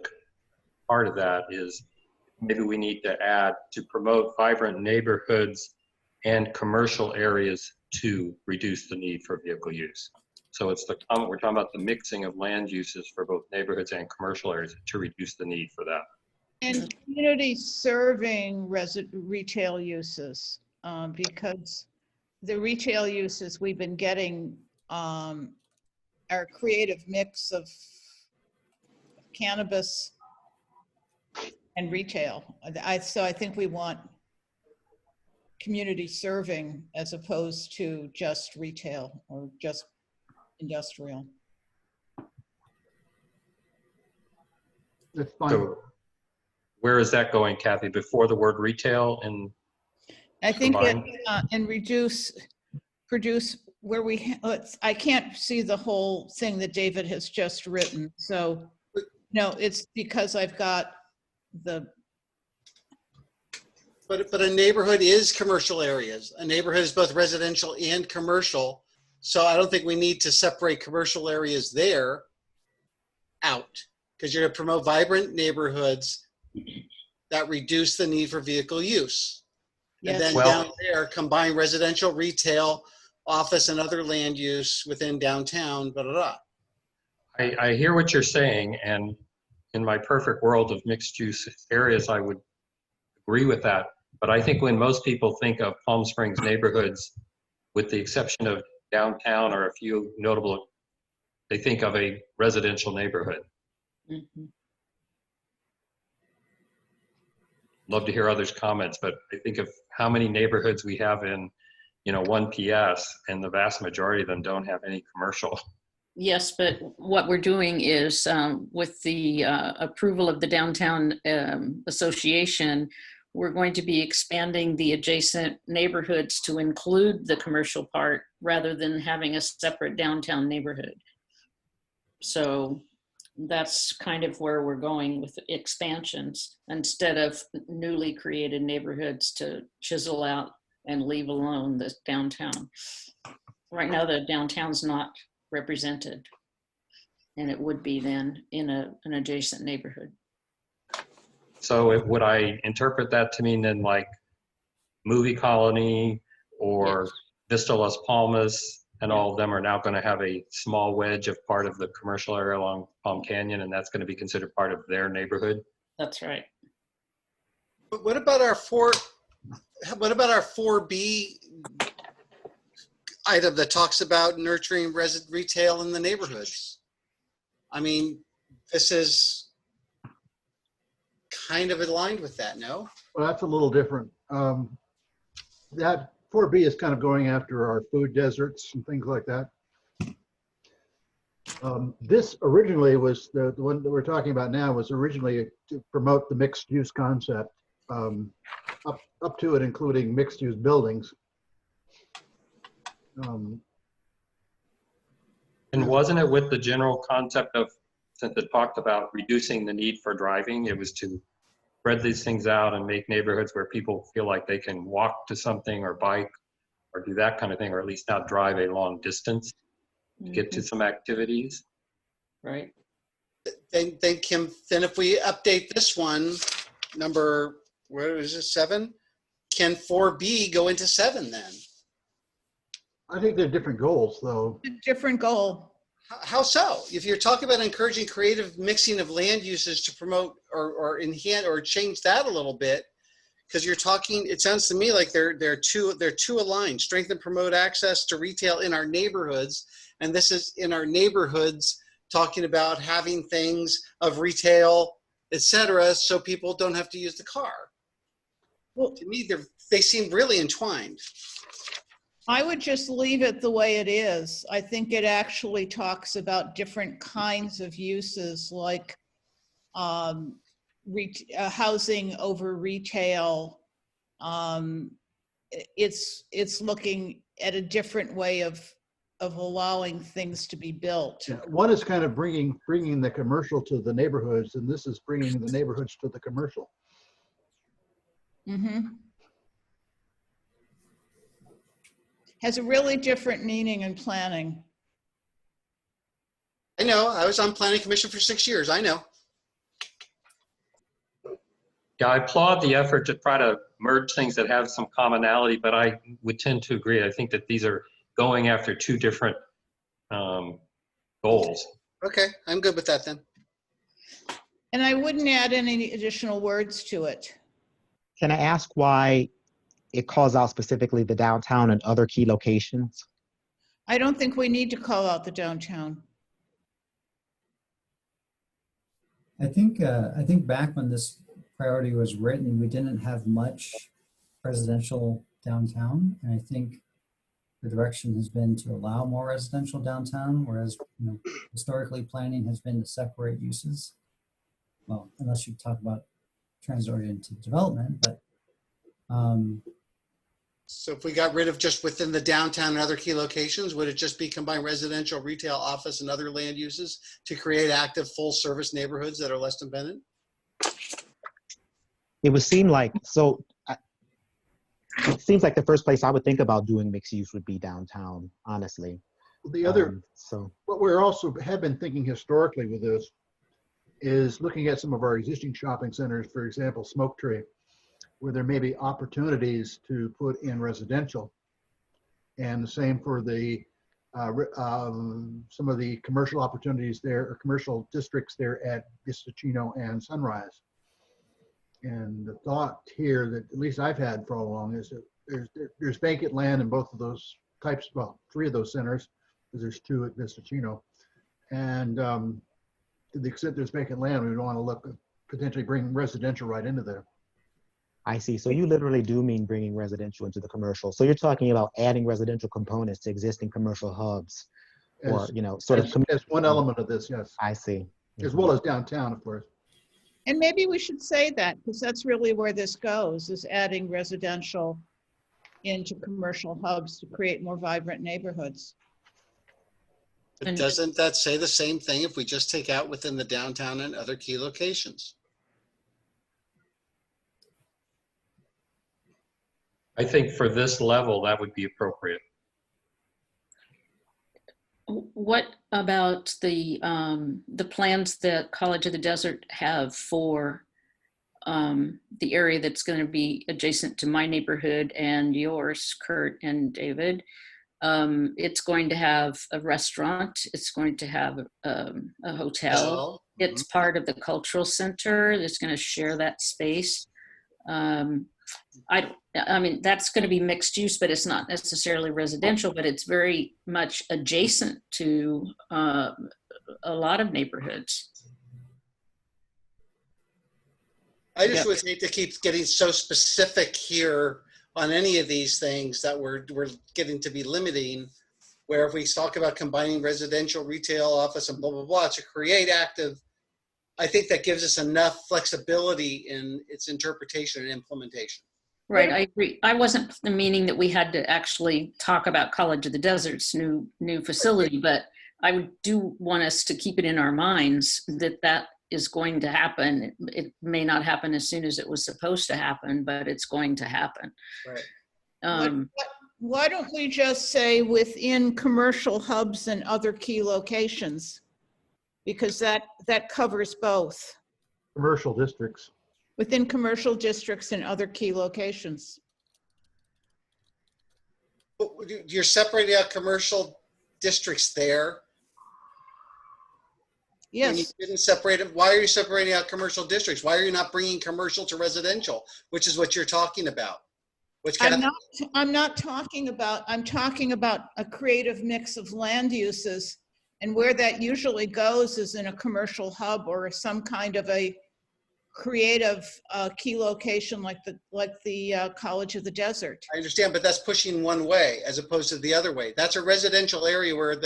part of that, is maybe we need to add to promote vibrant neighborhoods and commercial areas to reduce the need for vehicle use. So it's we're talking about the mixing of land uses for both neighborhoods and commercial areas to reduce the need for that. And community serving retail uses, because the retail uses we've been getting are a creative mix of cannabis and retail. So I think we want community serving as opposed to just retail or just industrial. That's fine. So where is that going, Kathy? Before the word retail and I think combined? and produce where I can't see the whole thing that David has just written. So no, it's because I've got the. But a neighborhood is commercial areas. A neighborhood is both residential and commercial. So I don't think we need to separate commercial areas there out, because you're going to promote vibrant neighborhoods that reduce the need for vehicle use. Yes. And then Well, down there, combine residential, retail, office, and other land use within downtown, blah, blah, blah. I hear what you're saying, and in my perfect world of mixed use areas, I would agree with that. But I think when most people think of Palm Springs neighborhoods, with the exception of downtown or a few notable, they think of a residential neighborhood. Mhm. Love to hear others' comments, but I think of how many neighborhoods we have in, 1 PS, and the vast majority of them don't have any commercial. Yes, but what we're doing is with the approval of the Downtown Association, we're going to be expanding the adjacent neighborhoods to include the commercial part rather than having a separate downtown neighborhood. So that's kind of where we're going with expansions instead of newly created neighborhoods to chisel out and leave alone the downtown. Right now, the downtown's not represented, and it would be then in an adjacent neighborhood. So would I interpret that to mean then like Movie Colony or Yes. Vista Las Palmas and all of them are now going to have a small wedge of part of the commercial area along Palm Canyon, and that's going to be considered part of their neighborhood? That's right. But what about our 4B item that talks about nurturing retail in the neighborhoods? I mean, this is kind of aligned with that, no? Well, that's a little different. That 4B is kind of going after our food deserts and things like that. This originally was the one that we're talking about now was originally to promote the mixed use concept, up to and including mixed use buildings. And wasn't it with the general concept of, since it talked about reducing the need for driving, it was to spread these things out and make neighborhoods where people feel like they can walk to something or bike or do that kind of thing, or at least not drive a long distance to get to some activities? Right. then Kim, then if we update this one, number, where is it, 7? Can 4B go into 7 then? I think they're different goals, though. A different goal. How so? If you're talking about encouraging creative mixing of land uses to promote or enhance or change that a little bit, because you're talking, it sounds to me like they're two aligned. Strengthen, promote access to retail in our neighborhoods, and this is in our neighborhoods, talking about having things of retail, etc., so people don't have to use the car. Well, To me, they seem really entwined. I would just leave it the way it is. I think it actually talks about different kinds of uses, like housing over retail. It's looking at a different way of allowing things to be built. Yeah, one is kind of bringing the commercial to the neighborhoods, and this is bringing the neighborhoods to the commercial. Mm-hmm. Has a really different meaning in planning. I know, I was on planning commission for 6 years, I know. Yeah, I applaud the effort to try to merge things that have some commonality, but I would tend to agree. I think that these are going after two different goals. Okay, I'm good with that then. And I wouldn't add any additional words to it. Can I ask why it calls out specifically the downtown and other key locations? I don't think we need to call out the downtown. I think back when this priority was written, we didn't have much residential downtown, and I think the direction has been to allow more residential downtown, whereas historically planning has been to separate uses. Well, unless you talk about transit-oriented development, but So if we got rid of just within the downtown and other key locations, would it just be combined residential, retail, office, and other land uses to create active full-service neighborhoods that are less dependent? It would seem like, so it seems like the first place I would think about doing mixed use would be downtown, honestly. The other, So what we're also have been thinking historically with this is looking at some of our existing shopping centers, for example, Smoke Tree, where there may be opportunities to put in residential. And the same for the some of the commercial opportunities there, or commercial districts there at Vistachino and Sunrise. And the thought here that at least I've had for all along is that there's vacant land in both of those types, well, 3 of those centers, because there's 2 at Vistachino. And to the extent there's vacant land, we want to look at potentially bring residential right into there. I see. So you literally do mean bringing residential into the commercial. So you're talking about adding residential components to existing commercial hubs, or sort of as one element of this, yes. I see. As well as downtown, of course. And maybe we should say that, because that's really where this goes, is adding residential into commercial hubs to create more vibrant neighborhoods. But doesn't that say the same thing if we just take out within the downtown and other key locations? I think for this level, that would be appropriate. What about the plans that College of the Desert have for the area that's going to be adjacent to my neighborhood and yours, Kurt and David? It's going to have a restaurant. It's going to have a hotel. It's part of the cultural center. It's going to share that space. I mean, that's going to be mixed use, but it's not necessarily residential, but it's very much adjacent to a lot of neighborhoods. I just would hate to keep getting so specific here on any of these things that we're getting to be limiting, where if we talk about combining residential, retail, office, and blah, blah, blah, to create active, I think that gives us enough flexibility in its interpretation and implementation. Right, I agree. I wasn't meaning that we had to actually talk about College of the Desert's new facility, but I do want us to keep it in our minds that that is going to happen. It may not happen as soon as it was supposed to happen, but it's going to happen. Right. Why don't we just say within commercial hubs and other key locations? because that covers both Commercial districts. within commercial districts and other key locations. You're separating out commercial districts there. When you Yes, didn't separate it, why are you separating out commercial districts? Why are you not bringing commercial to residential, which is what you're talking about? Which I'm talking about a creative mix of land uses, and where that usually goes is in a commercial hub or some kind of a creative key location like the College of the Desert. I understand, but that's pushing one way as opposed to the other way. That's a residential area where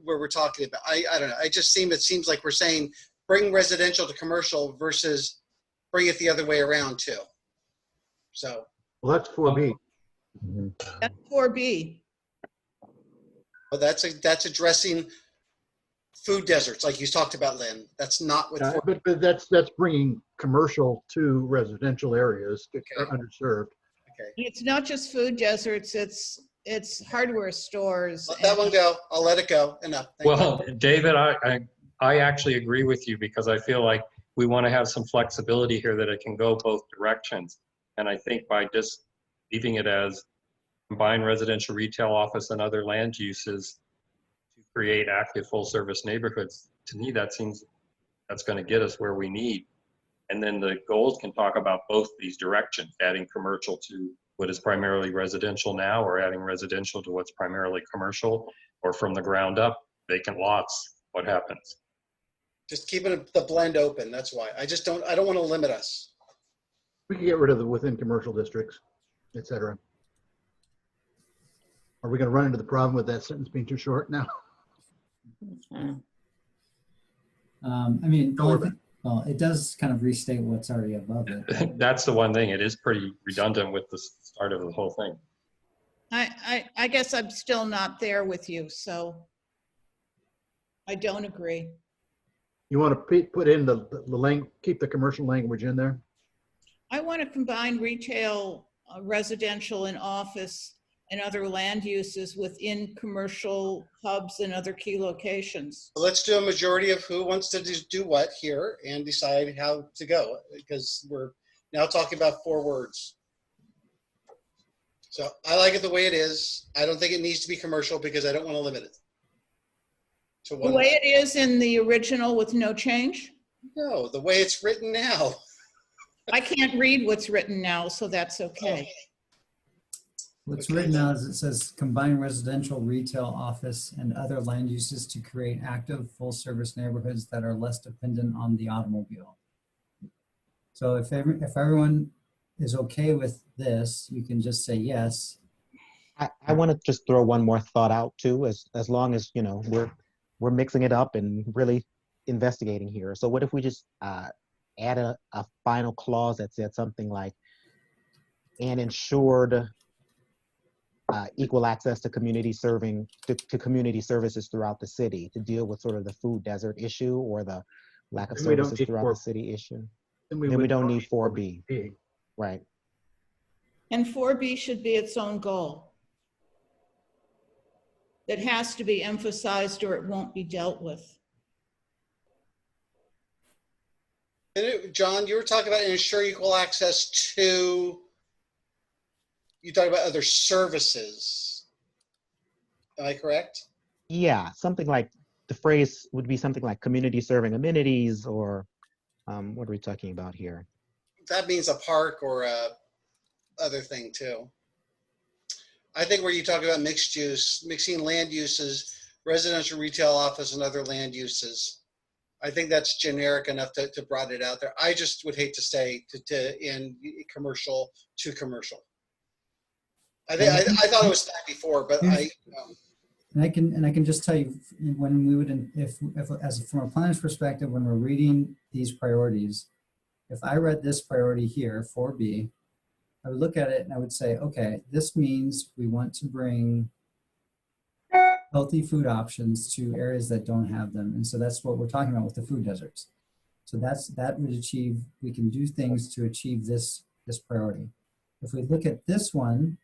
we're talking about. I don't know. It seems like we're saying bring residential to commercial versus bring it the other way around too. So. Well, that's 4B. That's 4B. But that's addressing food deserts, like you talked about, Lynn. That's not what. But that's bringing commercial to residential areas that are underserved. Okay. It's not just food deserts, it's hardware stores. Let that one go. I'll let it go. Enough. Thank Well, David, I actually agree with you because I feel like we want to have some flexibility here that it can go both directions. And I think by just leaving it as combined residential retail office and other land uses to create active full service neighborhoods, to me, that seems that's going to get us where we need. And then the goals can talk about both these directions, adding commercial to what is primarily residential now, or adding residential to what's primarily commercial, or from the ground up, vacant lots, what happens? Just keeping the blend open. That's why. I don't want to limit us. We can get rid of the within commercial districts, et cetera. Are we going to run into the problem with that sentence being too short now? I mean, the only thing, well, it does kind of restate what's already above it. That's the one thing. It is pretty redundant with the start of the whole thing. I guess I'm still not there with you, so I don't agree. You want to put in keep the commercial language in there? I want to combine retail, residential, and office and other land uses within commercial hubs and other key locations. Let's do a majority of who wants to do what here and decide how to go, because we're now talking about 4 words. So I like it the way it is. I don't think it needs to be commercial because I don't want to limit it to The one. way it is in the original with no change? No, the way it's written now. I can't read what's written now, so that's okay. What's written now is it says combine residential, retail, office, and other land uses to create active, full-service neighborhoods that are less dependent on the automobile. So if everyone is okay with this, you can just say yes. I want to just throw one more thought out too, as long as, you know, we're mixing it up and really investigating here. So what if we just add a final clause that said something like, and ensured equal access to community community services throughout the city to deal with sort of the food desert issue or the lack of services throughout the city issue. Then we don't need 4B. Right. And 4B should be its own goal. It has to be emphasized or it won't be dealt with. John, you were talking about ensure equal access to, you talk about other services. Am I correct? Yeah, something like the phrase would be something like community serving amenities, or what are we talking about here? That means a park or a other thing too. I think where you talk about mixed use, mixing land uses, residential, retail, office, and other land uses. I think that's generic enough to broaden it out there. I just would hate to say in commercial to commercial. I thought it was that before, but And I can just tell you when we would, if as from a planner's perspective, when we're reading these priorities, if I read this priority here, 4B, I would look at it and I would say, okay, this means we want to bring healthy food options to areas that don't have them. And so that's what we're talking about with the food deserts. So that would achieve, we can do things to achieve this priority. If we look at this one,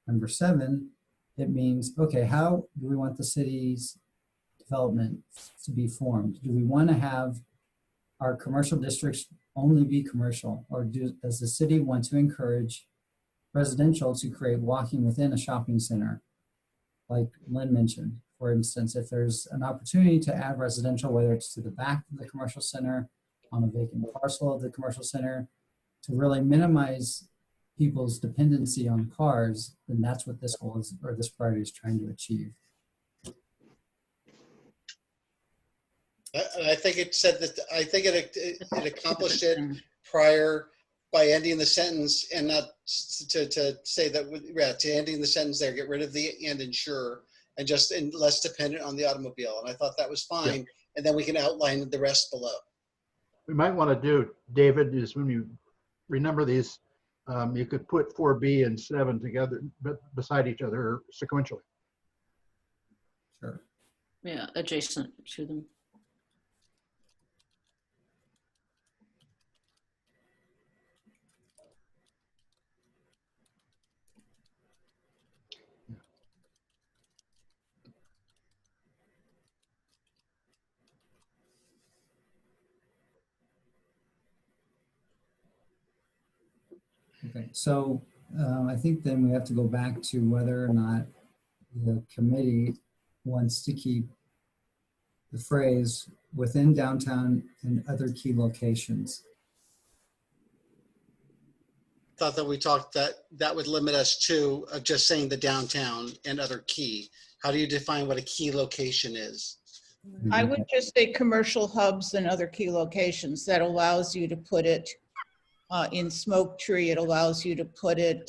number 7, it means, okay, how do we want the city's development to be formed? Do we want to have our commercial districts only be commercial, or does the city want to encourage residential to create walking within a shopping center? Like Lynn mentioned, for instance, if there's an opportunity to add residential, whether it's to the back of the commercial center, on a vacant parcel of the commercial center, to really minimize people's dependency on cars, then that's what this goal is, or this priority is trying to achieve. I think it said that, I think it accomplished it prior by ending the sentence and not to say that, yeah, to ending the sentence there, get rid of the and insure and just and less dependent on the automobile. And I thought that was fine. Yeah. And then we can outline the rest below. We might want to do, David, is when you remember these, you could put 4B and 7 together, but beside each other sequentially. Sure. Yeah, adjacent to them. Okay, so I think then we have to go back to whether or not the committee wants to keep the phrase within downtown and other key locations. Thought that we talked that would limit us to just saying the downtown and other key. How do you define what a key location is? I would just say commercial hubs and other key locations. That allows you to put it in Smoke Tree. It allows you to put it.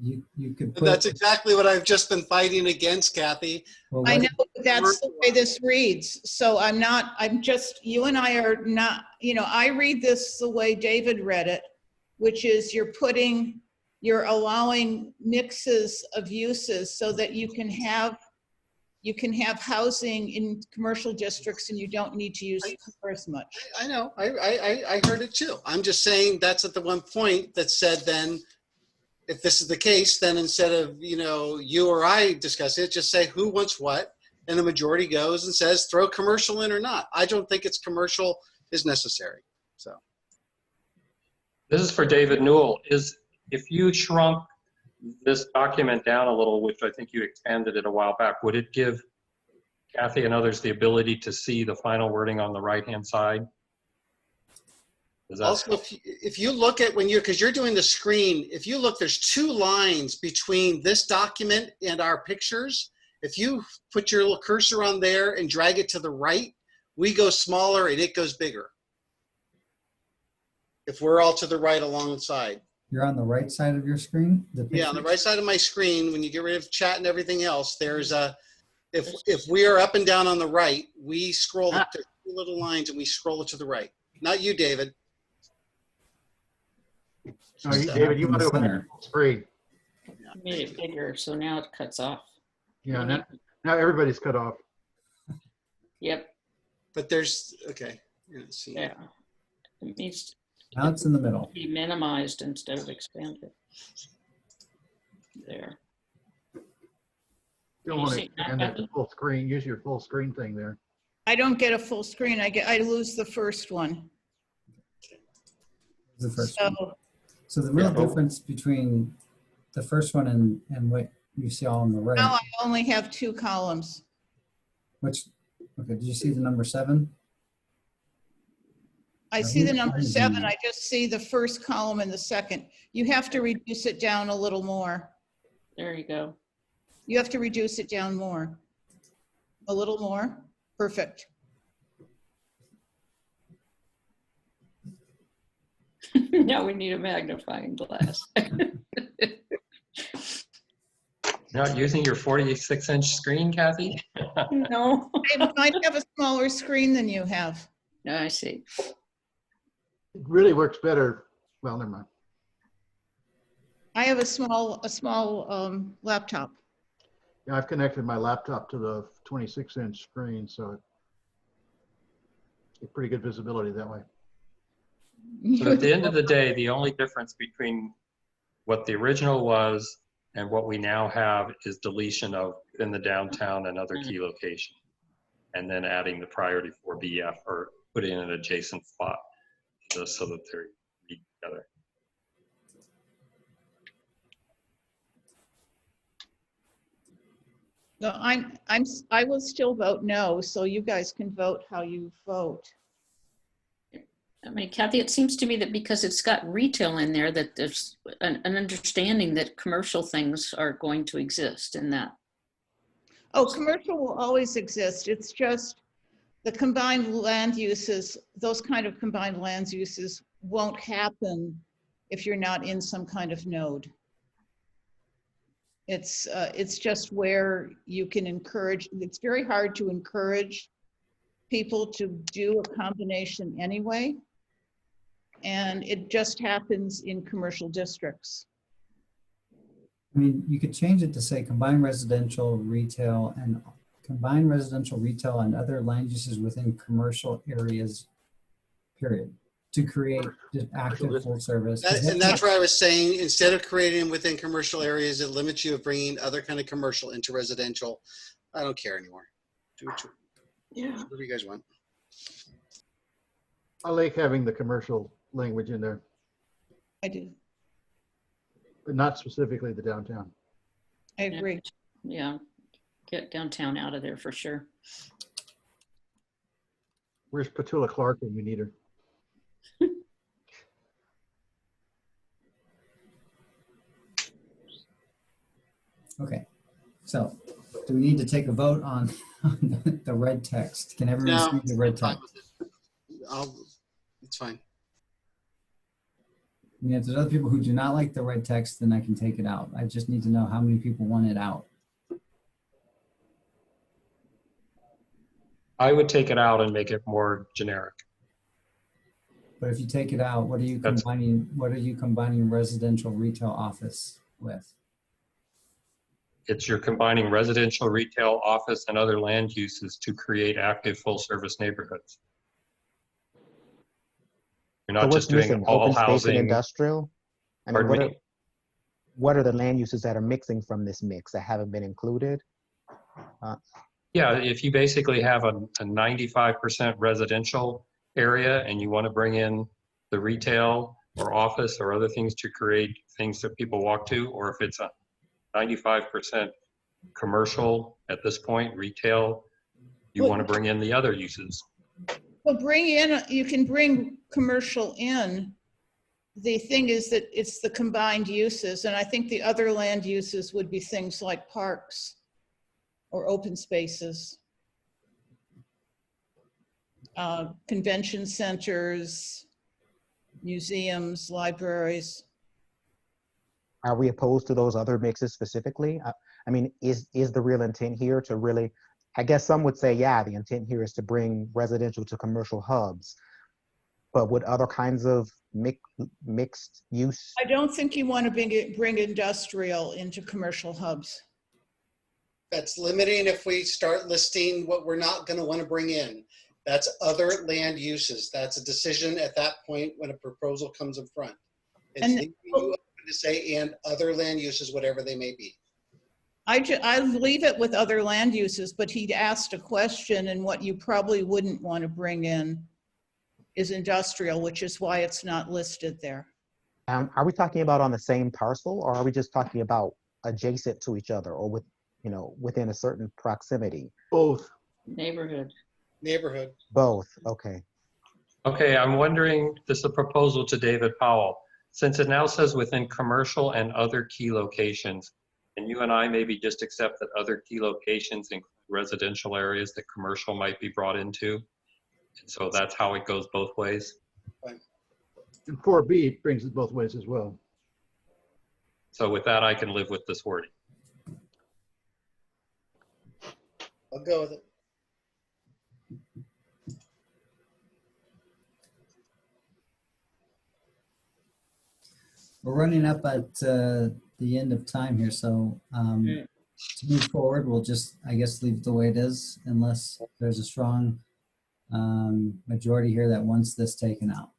You could put. That's exactly what I've just been fighting against, Kathy. Well, I know that's the way this reads. So I'm just, you and I are not, I read this the way David read it, which is you're allowing mixes of uses so that you can have housing in commercial districts and you don't need to use cars much. I know, I heard it too. I'm just saying that's at the one point that said then, if this is the case, then instead of, you or I discuss it, just say who wants what, and the majority goes and says throw commercial in or not. I don't think it's commercial is necessary, so. This is for David Newell. If you shrunk this document down a little, which I think you expanded it a while back, would it give Kathy and others the ability to see the final wording on the right-hand side? Also, if you look at because you're doing the screen, if you look, there's 2 lines between this document and our pictures. If you put your little cursor on there and drag it to the right, we go smaller and it goes bigger. If we're all to the right alongside. You're on the right side of your screen? Yeah, on the right side of my screen, when you get rid of chat and everything else, there's if we are up and down on the right, we scroll to 2 little lines and we scroll it to the right. Not you, David. No, David, you want to open the screen. I made it bigger, so now it cuts off. Yeah, now everybody's cut off. Yep. But there's, okay. Let's see. Yeah. It needs Now it's in the middle. to be minimized instead of expanded. There. You don't want to expand that to full screen. Use your full screen thing there. I don't get a full screen. I lose the first one. The first one. So the real difference between the first one and what you see all on the right. Now I only have 2 columns. Okay, did you see the number 7? I see the number 7. I just see the first column and the second. You have to reduce it down a little more. There you go. You have to reduce it down more. A little more. Perfect. Now we need a magnifying glass. Not using your 46-inch screen, Kathy? No. I might have a smaller screen than you have. No, I see. It really works better. Well, never mind. I have a small laptop. Yeah, I've connected my laptop to the 26-inch screen, so it's pretty good visibility that way. So at the end of the day, the only difference between what the original was and what we now have is deletion of in the downtown and other key location. and then adding the priority for BF or putting in an adjacent spot just so that they're read together. No, I will still vote no, so you guys can vote how you vote. I mean, Kathy, it seems to me that because it's got retail in there, that there's an understanding that commercial things are going to exist in that. Oh, commercial will always exist. It's just the combined land uses, those kind of combined land uses won't happen if you're not in some kind of node. It's just where you can encourage, it's very hard to encourage people to do a combination anyway. And it just happens in commercial districts. I mean, you could change it to say combined residential, retail, and combined residential, retail, and other land uses within commercial areas, period, to create just active full service. And that's where I was saying, instead of creating within commercial areas, it limits you of bringing other kind of commercial into residential. I don't care anymore. Do what whatever you guys want. I like having the commercial language in there, I do, but not specifically the downtown. I agree. Yeah, get downtown out of there for sure. Where's Petula Clark when we need her? Okay, so do we need to take a vote on the red text? Can everyone see the red text? It's fine. I mean, if there's other people who do not like the red text, then I can take it out. I just need to know how many people want it out. I would take it out and make it more generic. But if you take it out, what are you combining? What are you combining residential, retail, office with? It's you're combining residential, retail, office, and other land uses to create active full-service neighborhoods. You're not So just doing missing? all Open space and housing. industrial? I mean, Pardon me? what are the land uses that are mixing from this mix that haven't been included? Yeah, if you basically have a 95% residential area and you want to bring in the retail or office or other things to create things that people walk to, or if it's a 95% commercial at this point, retail, you want to bring in the other uses. Well, bring in, you can bring commercial in. The thing is that it's the combined uses, and I think the other land uses would be things like parks or open spaces, convention centers, museums, libraries. Are we opposed to those other mixes specifically? I mean, is the real intent here to really, I guess some would say, yeah, the intent here is to bring residential to commercial hubs, but would other kinds of mixed use? I don't think you want to bring industrial into commercial hubs. That's limiting if we start listing what we're not going to want to bring in. That's other land uses. That's a decision at that point when a proposal comes in front. It's leaving you open to say, and other land uses, whatever they may be. I leave it with other land uses, but he'd asked a question, and what you probably wouldn't want to bring in is industrial, which is why it's not listed there. Are we talking about on the same parcel, or are we just talking about adjacent to each other, or with, you know, within a certain proximity? Both. Neighborhood. Neighborhood. Both, okay. Okay, I'm wondering, this is a proposal to David Powell. Since it now says within commercial and other key locations, and you and I maybe just accept that other key locations include residential areas that commercial might be brought into. And so that's how it goes both ways. And 4B brings it both ways as well. So with that, I can live with this wording. I'll go with it. We're running up at the end of time here, so to move forward, we'll just, I guess, leave it the way it is, unless there's a strong majority here that wants this taken out.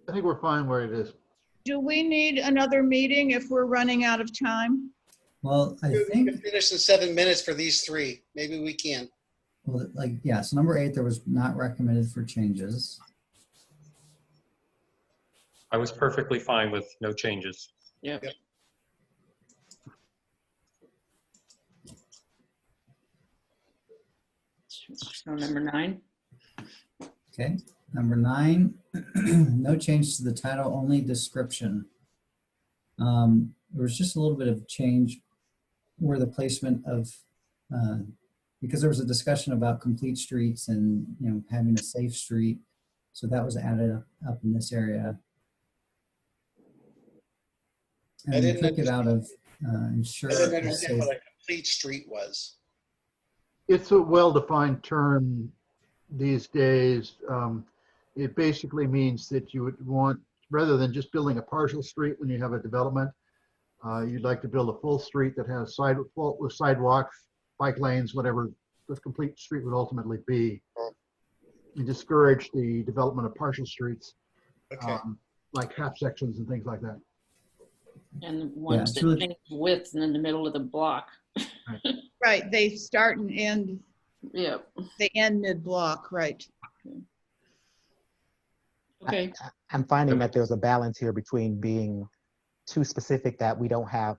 I think we're fine where it is. Do we need another meeting if we're running out of time? Well, I We think, can finish in 7 minutes for these three. Maybe we can. well, like, yeah, so number 8, there was not recommended for changes. I was perfectly fine with no changes. Yep. Yep. So number 9. Okay, number 9, no change to the title, only description. There was just a little bit of change where the placement of, because there was a discussion about complete streets and, you know, having a safe street. So that was added up in this area. I And we didn't took it out of I ensure didn't a understand safe. what a complete street was. It's a well-defined term these days. It basically means that you would want, rather than just building a partial street when you have a development, you'd like to build a full street that has with sidewalks, bike lanes, whatever the complete street would ultimately be. You discourage the development of partial streets, Okay. like half sections and things like that. And ones so that change width in the middle of the block. Right, they start and end, Yep. they end mid-block, right? Okay. I'm finding that there's a balance here between being too specific that we don't have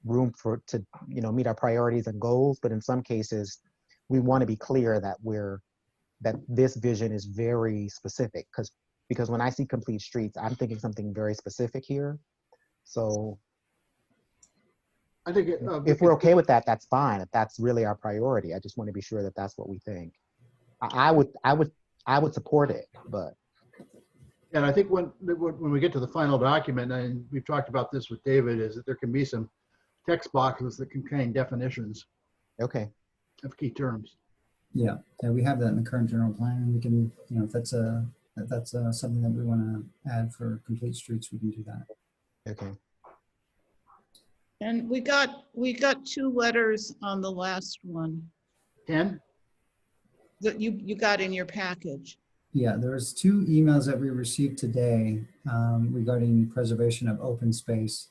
room to meet our priorities and goals, but in some cases we want to be clear that that this vision is very specific, because when I see complete streets, I'm thinking something very specific here. So I think if we're okay with that, that's fine. If that's really our priority, I just want to be sure that that's what we think. I would support it, but. And I think when we get to the final document, and we've talked about this with David, is that there can be some text boxes that contain definitions Okay. of key terms. Yeah, we have that in the current general plan, and we can, you know, if that's something that we want to add for complete streets, we can do that. Okay. And we got 2 letters on the last one Ken? that you got in your package. Yeah, there's 2 emails that we received today regarding preservation of open space.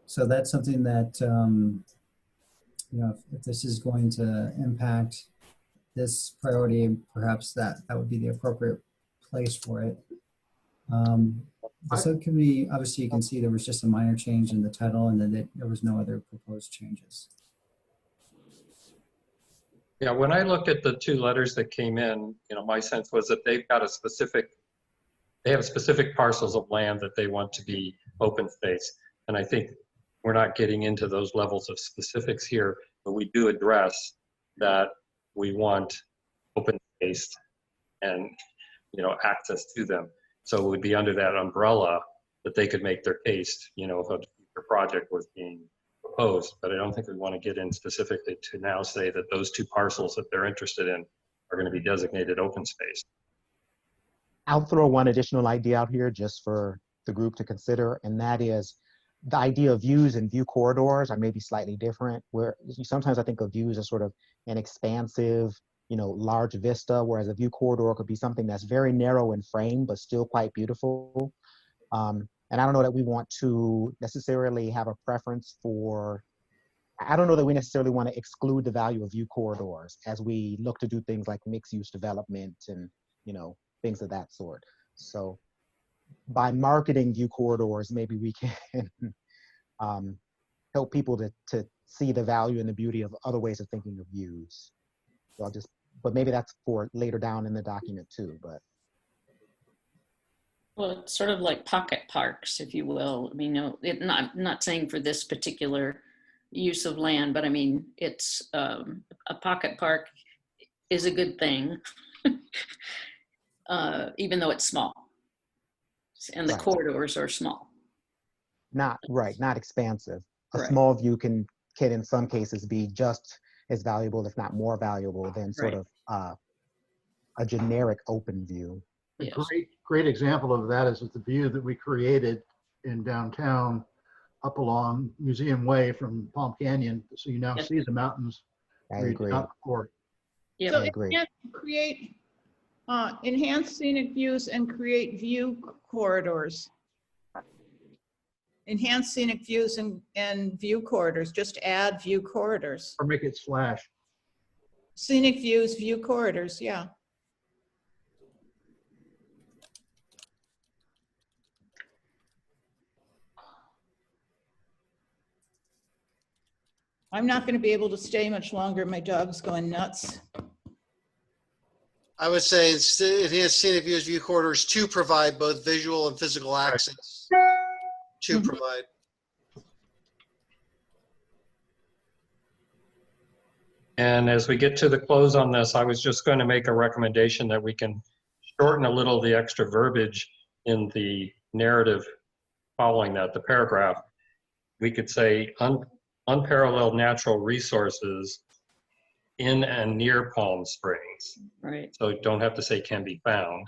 So that's something that, you know, if this is going to impact this priority, perhaps that would be the appropriate place for it. The subcommittee, obviously you can see there was just a minor change in the title, and then there was no other proposed changes. Yeah, when I looked at the 2 letters that came in, you know, my sense was that they have specific parcels of land that they want to be open space. And I think we're not getting into those levels of specifics here, but we do address that we want open space and, you know, access to them. So it would be under that umbrella that they could make their case, you know, if a future project was being proposed. But I don't think we want to get in specifically to now say that those 2 parcels that they're interested in are going to be designated open space. I'll throw one additional idea out here just for the group to consider, and that is the idea of views and view corridors are maybe slightly different, where sometimes I think of views as sort of an expansive, you know, large vista, whereas a view corridor could be something that's very narrow in frame, but still quite beautiful. And I don't know that we want to necessarily have a preference for, I don't know that we necessarily want to exclude the value of view corridors as we look to do things like mixed use development and, you know, things of that sort. So by marketing view corridors, maybe we can help people to see the value and the beauty of other ways of thinking of views. So but maybe that's for later down in the document too, but. Well, it's sort of like pocket parks, if you will. I mean, you know, I'm not saying for this particular use of land, but I mean, it's a pocket park is a good thing, even though it's small. And the corridors are small. Not expansive. A Right. small view can in some cases be just as valuable, if not more valuable, than sort of a generic open view. Yes. A great example of that is with the view that we created in downtown up along Museum Way from Palm Canyon. So you now see the mountains. I agree. Yeah, So I agree. Enhance scenic views and create view corridors. Enhance scenic views and view corridors, just add view corridors. Or make it slash. Scenic views, view corridors, yeah. I'm not going to be able to stay much longer. My dog's going nuts. I would say it's enhance scenic views, view corridors to provide both visual and physical access to Mhm. provide. And as we get to the close on this, I was just going to make a recommendation that we can shorten a little the extra verbiage in the narrative following that, the paragraph. We could say unparalleled natural resources in and near Palm Springs. Right. So don't have to say can be found.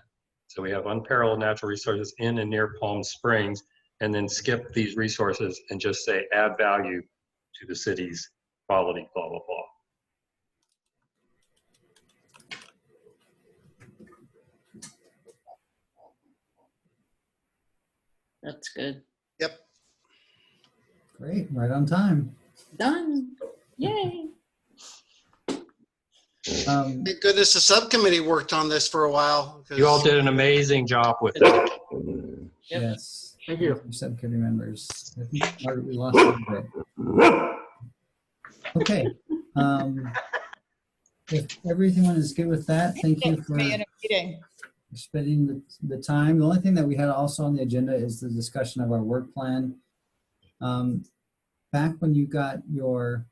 So we have unparalleled natural resources in and near Palm Springs, and then skip these resources and just say add value to the city's quality, blah, blah, blah. That's good. Yep. Great, right on time. Done. Yay. Thank goodness the subcommittee worked on this for a while. 'cause You all did an amazing job with that. Yep. Yes. Thank you. Subcommittee members. I think Margaret, we lost you a bit. Okay. If everyone is good with that, thank you for Me in a meeting. spending the time. The only thing that we had also on the agenda is the discussion of our work plan. Back when you got your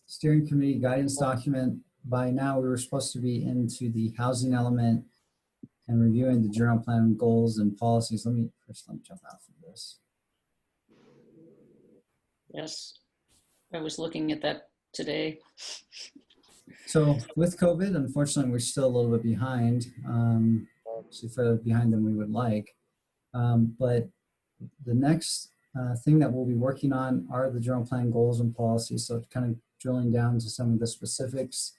steering committee guidance document, by now we were supposed to be into the housing element and reviewing the general plan goals and policies. Let me jump out of this. Yes. I was looking at that today. So with COVID, unfortunately, we're still a little bit behind, actually further behind than we would like. But the next thing that we'll be working on are the general plan goals and policies. So kind of drilling down to some of the specifics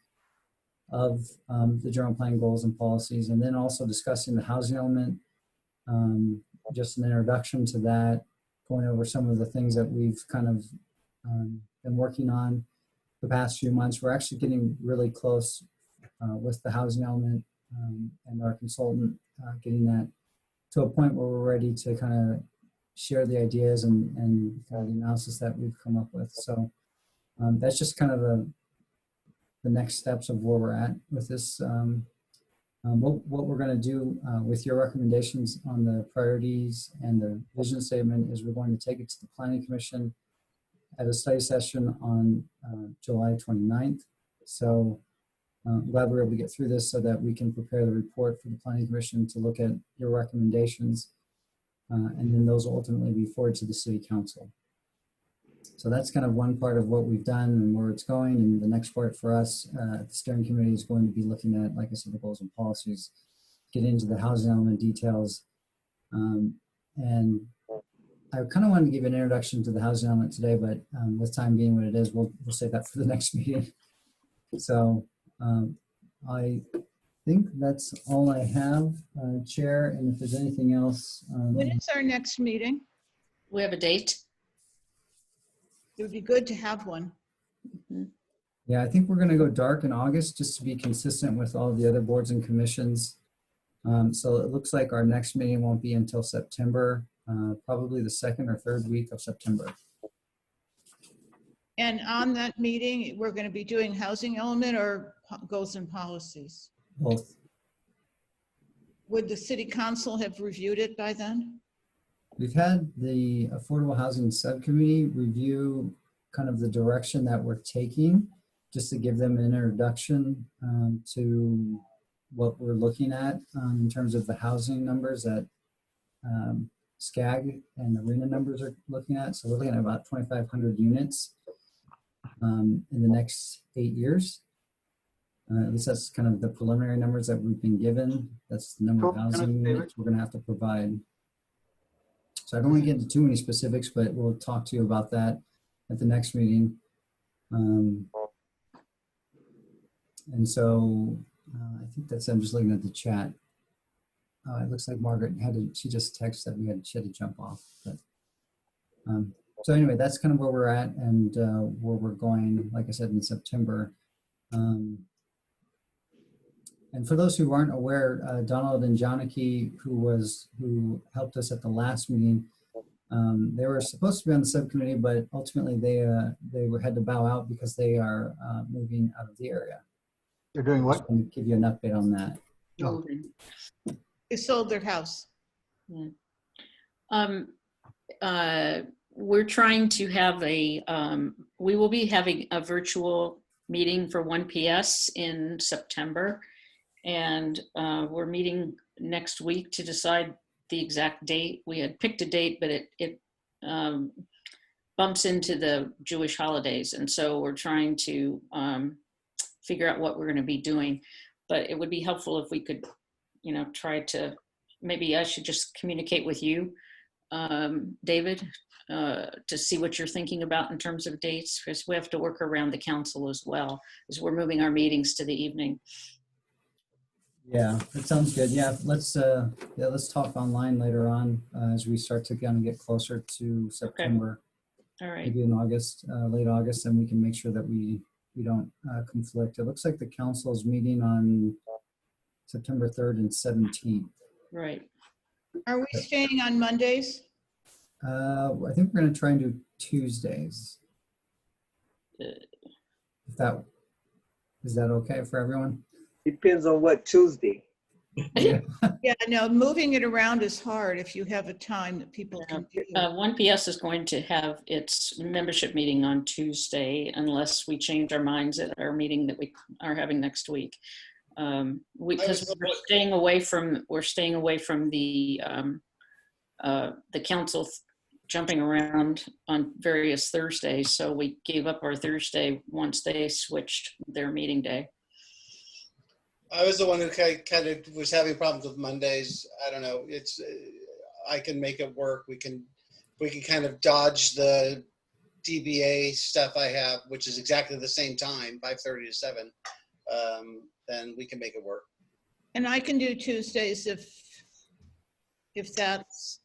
of the general plan goals and policies, and then also discussing the housing element, just an introduction to that, going over some of the things that we've kind of been working on the past few months. We're actually getting really close with the housing element and our consultant getting that to a point where we're ready to kind of share the ideas and kind of the analysis that we've come up with. So that's just kind of the next steps of where we're at with this. What we're going to do with your recommendations on the priorities and the vision statement is we're going to take it to the Planning Commission at a study session on July 29th. So I'm glad we're able to get through this so that we can prepare the report for the Planning Commission to look at your recommendations. And then those will ultimately be forwarded to the City Council. So that's kind of one part of what we've done and where it's going. And the next part for us, the steering committee is going to be looking at, like I said, the goals and policies, get into the housing element details. And I kind of wanted to give an introduction to the housing element today, but with time being what it is, we'll save that for the next meeting. So I think that's all I have, Chair. And if there's anything else. When is our next meeting? We have a date. It would be good to have one. Yeah, I think we're going to go dark in August just to be consistent with all the other boards and commissions. So it looks like our next meeting won't be until September, probably the second or third week of September. And on that meeting, we're going to be doing housing element or goals and policies? Both. Would the City Council have reviewed it by then? We've had the Affordable Housing Subcommittee review kind of the direction that we're taking, just to give them an introduction to what we're looking at in terms of the housing numbers that SCAG and Arena numbers are looking at. So we're looking at about 2,500 units in the next 8 years. At least that's kind of the preliminary numbers that we've been given. That's the number of housing units we're going to have to provide. So I don't want to get into too many specifics, but we'll talk to you about that at the next meeting. And so I think that's, I'm just looking at the chat. It looks like Margaret she just texted that she had to jump off. But So anyway, that's kind of where we're at and where we're going, like I said, in September. And for those who aren't aware, Donald and Janaki, who helped us at the last meeting, they were supposed to be on the subcommittee, but ultimately they had to bow out because they are moving out of the area. They're doing what? Just want to give you an update on that. Oh. Moving. They sold their house. Yeah. We're trying to have we will be having a virtual meeting for 1PS in September. And we're meeting next week to decide the exact date. We had picked a date, but it bumps into the Jewish holidays. And so we're trying to figure out what we're going to be doing. But it would be helpful if we could, try to, maybe I should just communicate with you, David, to see what you're thinking about in terms of dates, because we have to work around the council as well, as we're moving our meetings to the evening. Yeah, that sounds good. Yeah, let's talk online later on as we start to kind of get closer to September. All right. Maybe in August, late August, and we can make sure that we don't conflict. It looks like the council is meeting on September 3rd and 17th. Right. Are we staying on Mondays? I think we're going to try and do Tuesdays. Is that okay for everyone? Depends on what Tuesday. Yeah. Yeah, no, moving it around is hard if you have a time that people can do. 1PS is going to have its membership meeting on Tuesday unless we change our minds at our meeting that we are having next week. Because we're staying away from the council jumping around on various Thursdays. So we gave up our Thursday once they switched their meeting day. I was the one who kind of was having problems with Mondays. I don't know. I can make it work. We can kind of dodge the DBA stuff I have, which is exactly the same time, 5:30 to 7. Then we can make it work. And I can do Tuesdays if that's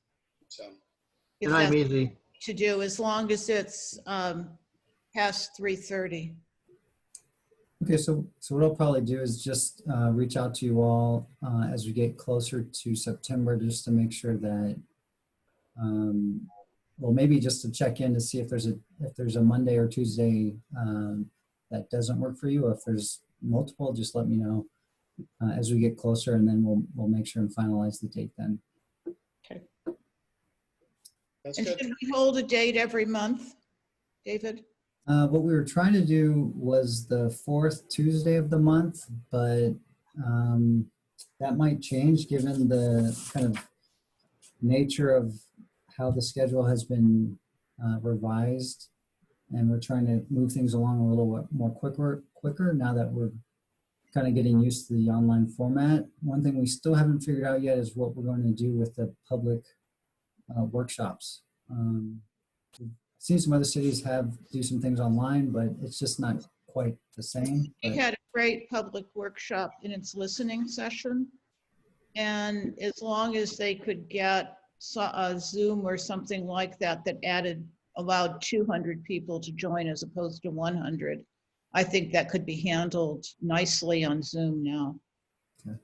And I'm easy. to do, as long as it's past 3:30. Okay, so what I'll probably do is just reach out to you all as we get closer to September, just to make sure that, well, maybe just to check in to see if there's a Monday or Tuesday that doesn't work for you, or if there's multiple, just let me know as we get closer, and then we'll make sure and finalize the date then. Okay. That's And good. should we hold a date every month, David? What we were trying to do was the 4th Tuesday of the month, but that might change given the kind of nature of how the schedule has been revised. And we're trying to move things along a little bit more quicker now that we're kind of getting used to the online format. One thing we still haven't figured out yet is what we're going to do with the public workshops. Seen some other cities do some things online, but it's just not quite the same. We had a great public workshop in its listening session. And as long as they could get a Zoom or something like that allowed 200 people to join as opposed to 100, I think that could be handled nicely on Zoom now. Okay.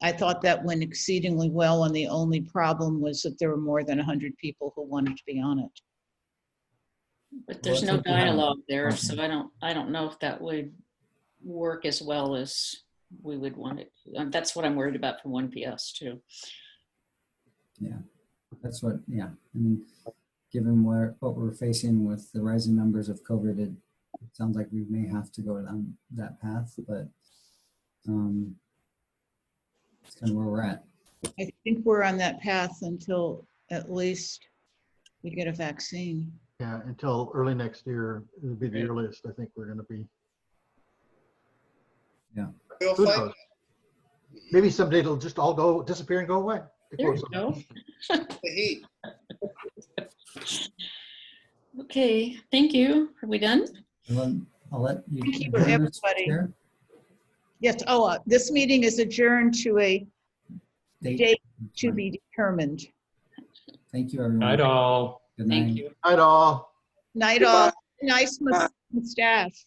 I thought that went exceedingly well, and the only problem was that there were more than 100 people who wanted to be on it. But there's Well, no that's what we have. dialogue there, so I don't know if that would work as well as we would want it. That's what I'm worried about for 1PS too. Yeah, that's what, yeah. I mean, given what we're facing with the rising numbers of COVID, it sounds like we may have to go down that path, but it's kind of where we're at. I think we're on that path until at least we get a vaccine. Yeah, until early next year, it would be the earliest I think we're going to be. We'll Who fight. knows? Maybe someday it'll just all disappear and go away. There you go. The heat. Okay, thank you. Are we done? And then I'll let you. Thank you, adjourn, everybody. Chair. Yes, this meeting is adjourned to a date to be determined. Thank you, everyone. Night all. Good Thank night. you. Night all. Night all. Nice mustache.